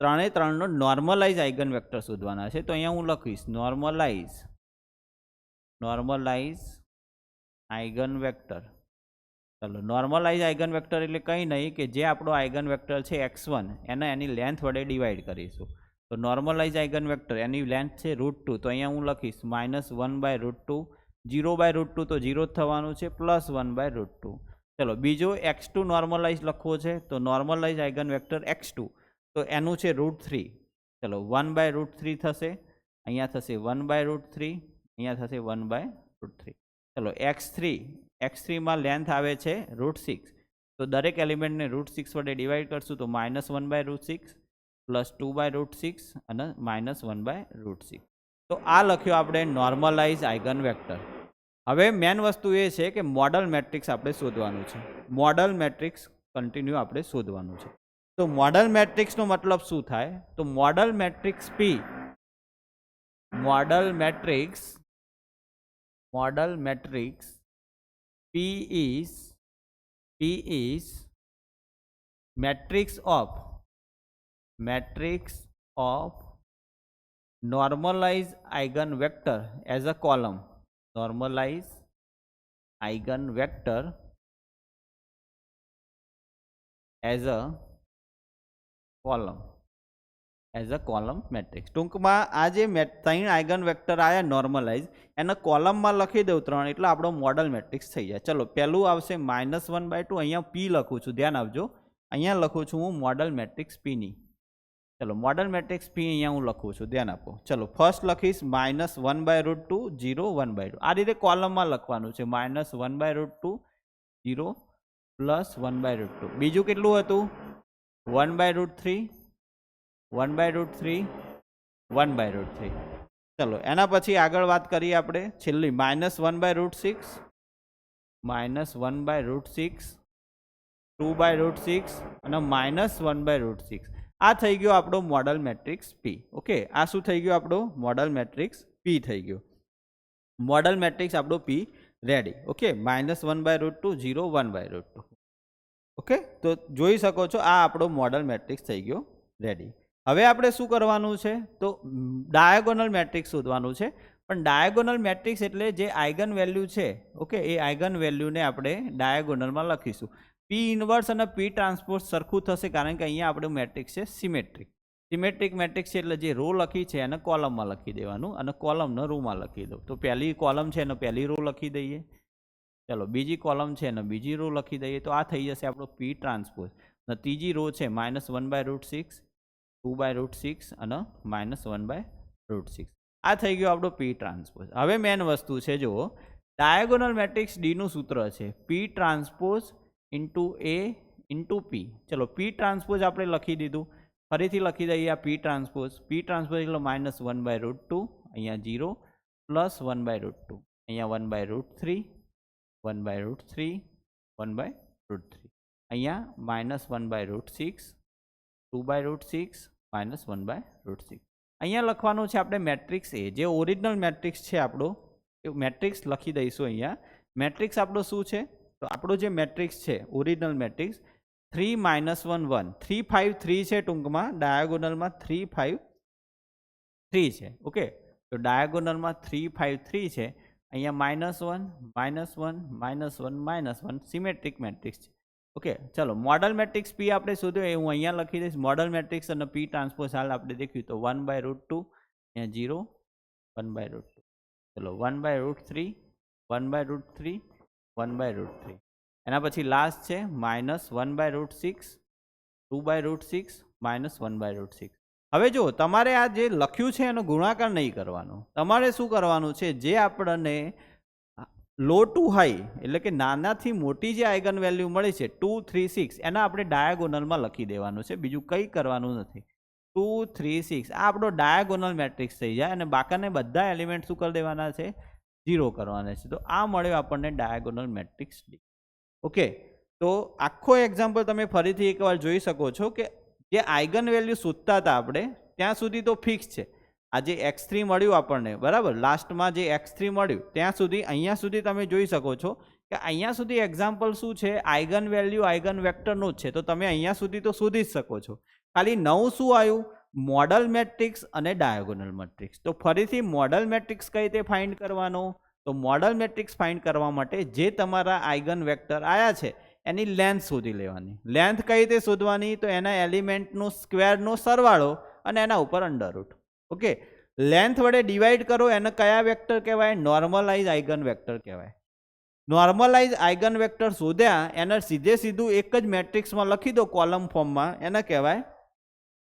ત્રણનો નોર્મલાઇઝ આઇગન વેક્ટર શોધવાના છે. તો અહીંયા હું લખીશ નોર્મલાઇઝ આઇગન વેક્ટર. ચલો, નોર્મલાઇઝ આઇગન વેક્ટર એટલે કંઈ નહીં કે જે આપણો આઇગન વેક્ટર છે x1 એને એની લેન્થ વડે ડિવાઈડ કરીશું. તો નોર્મલાઇઝ આઇગન વેક્ટર એની લેન્થ છે √2. તો અહીંયા હું લખીશ -1/√2. 0/√2 તો 0 જ થવાનું છે, +1/√2. ચલો, બીજો x2 નોર્મલાઇઝ લખવો છે. તો નોર્મલાઇઝ આઇગન વેક્ટર x2, તો એનું છે √3. ચલો, 1/√3 થશે. અહીંયા થશે 1/√3. અહીંયા થશે 1/√3. ચલો, x3 માં લેન્થ આવે છે √6. તો દરેક એલિમેન્ટને √6 વડે ડિવાઈડ કરશું. તો -1/√6 પ્લસ 2/√6 અને -1/√6. તો આ લખ્યો આપણે નોર્મલાઇઝ આઇગન વેક્ટર. હવે મેન વસ્તુ એ છે કે મોડલ મેટ્રિક્સ આપણે શોધવાનું છે. મોડલ મેટ્રિક્સ કન્ટિન્યુ આપણે શોધવાનું છે. તો મોડલ મેટ્રિક્સનો મતલબ શું થાય? તો model matrix P is matrix of normalized eigenvector as a column. Normalized eigenvector as a column matrix. ટૂંકમાં આ જે ત્રણ આઇગન વેક્ટર આયા નોર્મલાઇઝ, એને કોલમમાં લખી દઉં 3, એટલે આપણો મોડલ મેટ્રિક્સ થઈ જાય. ચલો, પહેલું આવશે -1/2. અહીંયા P લખું છું, ધ્યાન આપજો. અહીંયા લખું છું હું મોડલ મેટ્રિક્સ P ની. ચલો, મોડલ મેટ્રિક્સ P અહીંયા હું લખું છું, ધ્યાન આપો. ચલો, ફર્સ્ટ લખીશ -1/√2 0 1/2. આ રીતે કોલમમાં લખવાનું છે. -1/√2 0 પ્લસ 1/√2. બીજું કેટલું હતું? 1/√3 1/√3 1/√3. ચલો, એના પછી આગળ વાત કરીએ આપણે. છેલ્લી -1/√6 2/√6 અને -1/√6. આ થઈ ગયો આપણો મોડલ મેટ્રિક્સ P. ઓકે, આ શું થઈ ગયો? આપણો મોડલ મેટ્રિક્સ P થઈ ગયો. મોડલ મેટ્રિક્સ આપણો P રેડી. ઓકે, -1/√2 0 1/√2. ઓકે, તો જોઈ શકો છો આ આપણો મોડલ મેટ્રિક્સ થઈ ગયો રેડી. હવે આપણે શું કરવાનું છે? તો ડાયાગોનલ મેટ્રિક્સ શોધવાનું છે. પણ ડાયાગોનલ મેટ્રિક્સ એટલે જે આઇગન વેલ્યુ છે, ઓકે, એ આઇગન વેલ્યુને આપણે ડાયાગોનલમાં લખીશું. P ઇન્વર્સ અને P ટ્રાન્સપોઝ સરખું થશે, કારણ કે અહીંયા આપણું મેટ્રિક્સ છે સિમેટ્રિક મેટ્રિક્સ છે. એટલે જે રો લખી છે એને કોલમમાં લખી દેવાનું અને કોલમને રોમાં લખી દો. તો પહેલી કોલમ છે એને પહેલી રો લખી દઈએ. ચલો, બીજી કોલમ છે એને બીજી રો લખી દઈએ. તો આ થઈ જશે આપણો P ટ્રાન્સપોઝ. અને ત્રીજી રો છે -1/√6 2/√6 અને -1/√6. આ થઈ ગયો આપણો P ટ્રાન્સપોઝ. હવે મેન વસ્તુ છે, જુઓ, ડાયાગોનલ મેટ્રિક્સ D નું સૂત્ર છે P transpose into A into P. ચલો, P ટ્રાન્સપોઝ આપણે લખી દીધું. ફરીથી લખી દઈએ આ P ટ્રાન્સપોઝ. એટલે -1/√2, અહીંયા 0 પ્લસ 1/√2, અહીંયા 1/√3 1/√3 1/√3, અહીંયા -1/√6 2/√6 માઇનસ 1/√6. અહીંયા લખવાનું છે આપણે મેટ્રિક્સ એ, જે ઓરિજિનલ મેટ્રિક્સ છે આપણો એ મેટ્રિક્સ લખી દઈશું. અહીંયા મેટ્રિક્સ આપણો શું છે? તો આપણો જે મેટ્રિક્સ છે ઓરિજિનલ મેટ્રિક્સ 3 -1 1 3 5 3 છે, ટૂંકમાં ડાયાગોનલમાં 3 5 3 છે. ઓકે, તો ડાયાગોનલમાં 3 5 3 છે. અહીંયા -1 -1 સિમેટ્રિક મેટ્રિક્સ છે. ઓકે, ચલો મોડલ મેટ્રિક્સ પી આપણે શોધ્યો, એ હું અહીંયા લખી દઈશ. મોડલ મેટ્રિક્સ અને પી ટ્રાન્સપોઝ હાલ આપણે દેખ્યું તો 1/√2, અહીંયા 0 1/√2. ચલો 1/√3 1/√3 1/√3. એના પછી લાસ્ટ છે -1/√6 2/√6 -1/√6. હવે જો તમારે આ જે લખ્યું છે એનો ગુણાકાર નહીં કરવાનો. તમારે શું કરવાનું છે? જે આપણને લો ટુ હાઈ એટલે કે નાનાથી મોટી જે આઇગન વેલ્યુ મળી છે 2 3 6, એના આપણે ડાયાગોનલમાં લખી દેવાનું છે. બીજું કંઈ કરવાનું નથી. 2 3 6 આ આપણો ડાયાગોનલ મેટ્રિક્સ થઈ જાય અને બાકીના બધા એલિમેન્ટ શું કરી દેવાના છે? 0 કરવાના છે. તો આ મળ્યો આપણને ડાયાગોનલ મેટ્રિક્સ ડી. ઓકે, તો આખો એક્ઝામ્પલ તમે ફરીથી એકવાર જોઈ શકો છો કે જે આઇગન વેલ્યુ શોધતા હતા આપણે ત્યાં સુધી તો ફિક્સ છે. આ જે x3 મળ્યું આપણને, બરાબર, લાસ્ટમાં જે x3 મળ્યું ત્યાં સુધી અહીંયા સુધી તમે જોઈ શકો છો કે અહીંયા સુધી એક્ઝામ્પલ શું છે? આઇગન વેલ્યુ આઇગન વેક્ટરનું જ છે. તો તમે અહીંયા સુધી તો શોધી જ શકો છો. ખાલી નવું શું આવ્યું? મોડલ મેટ્રિક્સ અને ડાયાગોનલ મેટ્રિક્સ. તો ફરીથી મોડલ મેટ્રિક્સ કઈ રીતે ફાઇન્ડ કરવાનો? તો મોડલ મેટ્રિક્સ ફાઇન્ડ કરવા માટે જે તમારા આઇગન વેક્ટર આવ્યા છે એની લેન્થ શોધી લેવાની. લેન્થ કઈ રીતે શોધવાની? તો એના એલિમેન્ટનો સ્ક્વેરનો સરવાળો અને એના ઉપર અંડરરૂટ. ઓકે, લેન્થ વડે ડિવાઈડ કરો, એને કયા વેક્ટર કહેવાય? નોર્મલાઇઝ આઇગન વેક્ટર કહેવાય. નોર્મલાઇઝ આઇગન વેક્ટર શોધ્યા એને સીધું એક જ મેટ્રિક્સમાં લખી દો કોલમ ફોર્મમાં, એને કહેવાય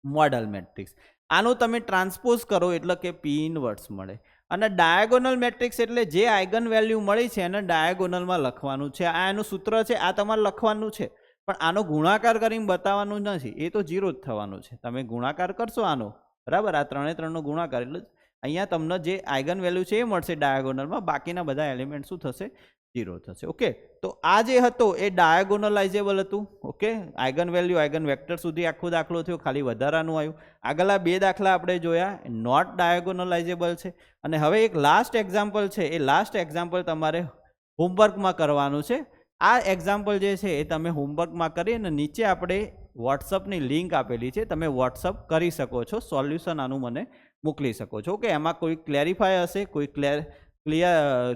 મોડલ મેટ્રિક્સ. આનું તમે ટ્રાન્સપોઝ કરો એટલે કે પી ઇનવર્સ મળે. અને ડાયાગોનલ મેટ્રિક્સ એટલે જે આઇગન વેલ્યુ મળી છે એને ડાયાગોનલમાં લખવાનું છે. આ એનું સૂત્ર છે, આ તમારે લખવાનું છે, પણ આનો ગુણાકાર કરીને બતાવવાનું નથી. એ તો 0 જ થવાનું છે. તમે ગુણાકાર કરશો આનો, બરાબર, આ 3 એ 3નો ગુણાકાર એટલે અહીંયા તમને જે આઇગન વેલ્યુ છે એ મળશે ડાયાગોનલમાં, બાકીના બધા એલિમેન્ટ શું થશે? 0 થશે. ઓકે, તો આ જે હતો એ ડાયાગોનલાઇઝેબલ હતું. Okay, eigen value eigen vector સુધી આખો દાખલો થયો, ખાલી વધારાનું આવ્યું. આગળના 2 દાખલા આપણે જોયા નોટ ડાયાગોનલાઇઝેબલ છે. અને હવે એક લાસ્ટ એક્ઝામ્પલ છે, એ લાસ્ટ એક્ઝામ્પલ તમારે હોમવર્કમાં કરવાનું છે. આ એક્ઝામ્પલ જે છે એ તમે હોમવર્કમાં કરી અને નીચે આપણે વોટ્સઅપની લિંક આપેલી છે, તમે વોટ્સઅપ કરી શકો છો. સોલ્યુશન આનું મને મોકલી શકો છો. ઓકે, એમાં કોઈ ક્લેરિફાય હશે, કોઈ ક્લિયર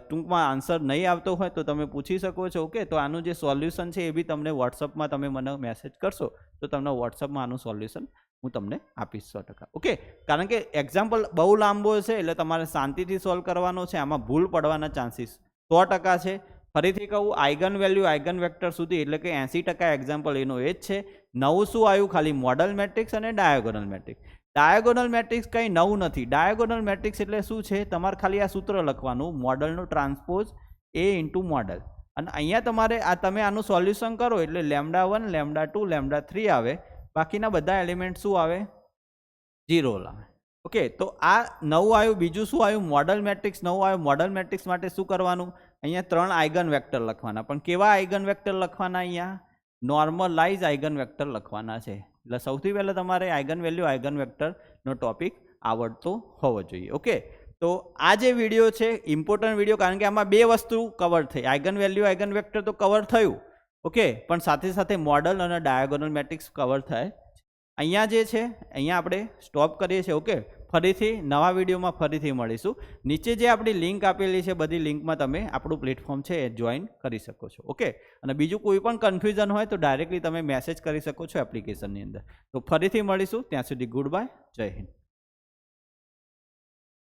ટૂંકમાં આન્સર નહીં આવતો હોય તો તમે પૂછી શકો છો. ઓકે, તો આનું જે સોલ્યુશન છે એ બી તમને વોટ્સઅપમાં તમે મને મેસેજ કરશો તો તમને વોટ્સઅપમાં આનું સોલ્યુશન હું તમને આપીશ 100%. ઓકે, કારણ કે એક્ઝામ્પલ બહુ લાંબો છે એટલે તમારે શાંતિથી સોલ્વ કરવાનો છે. આમાં ભૂલ પડવાના ચાન્સીસ 100% છે. ફરીથી કહું, આઇગન વેલ્યુ આઇગન વેક્ટર સુધી એટલે કે 80% એક્ઝામ્પલ એનો એ જ છે. નવું શું આવ્યું? ખાલી મોડલ મેટ્રિક્સ અને ડાયાગોનલ મેટ્રિક્સ. ડાયાગોનલ મેટ્રિક્સ કંઈ નવું નથી. ડાયાગોનલ મેટ્રિક્સ એટલે શું છે? તમારે ખાલી આ સૂત્ર લખવાનું, મોડલનું ટ્રાન્સપોઝ એ ઇન્ટુ મોડલ. અને અહીંયા તમારે આ તમે આનું સોલ્યુશન કરો એટલે λ1 λ2 λ3 આવે, બાકીના બધા એલિમેન્ટ શું આવે? 0 આવે. ઓકે, તો આ નવું આવ્યું. બીજું શું આવ્યું? મોડલ મેટ્રિક્સ નવું આવ્યું. મોડલ મેટ્રિક્સ માટે શું કરવાનું? અહીંયા 3 આઇગન વેક્ટર લખવાના. પણ કેવા આઇગન વેક્ટર લખવાના? અહીંયા નોર્મલાઇઝ આઇગન વેક્ટર લખવાના છે. એટલે સૌથી પહેલાં તમારે આઇગન વેલ્યુ આઇગન વેક્ટરનો ટોપિક આવડતો હોવો જોઈએ. ઓકે, તો આ જે વિડીયો છે ઇમ્પોર્ટન્ટ વિડીયો, કારણ કે આમાં 2 વસ્તુ કવર થઈ. આઇગન વેલ્યુ આઇગન વેક્ટર તો કવર થયું, ઓકે, પણ સાથે સાથે મોડલ અને ડાયાગોનલ મેટ્રિક્સ કવર થાય. અહીંયા જે છે અહીંયા આપણે સ્ટોપ કરીએ છીએ. ઓકે, ફરીથી નવા વિડીયોમાં ફરીથી મળીશું. નીચે જે આપણી લિંક આપેલી છે બધી લિંકમાં તમે આપણું પ્લેટફોર્મ છે એ જોઈન કરી શકો છો. ઓકે, અને બીજું કોઈ પણ કન્ફ્યુઝન હોય તો ડાયરેક્ટલી તમે મેસેજ કરી શકો છો એપ્લિકેશનની અંદર. તો ફરીથી મળીશું, ત્યાં સુધી ગુડ બાય, જય હિન્દ.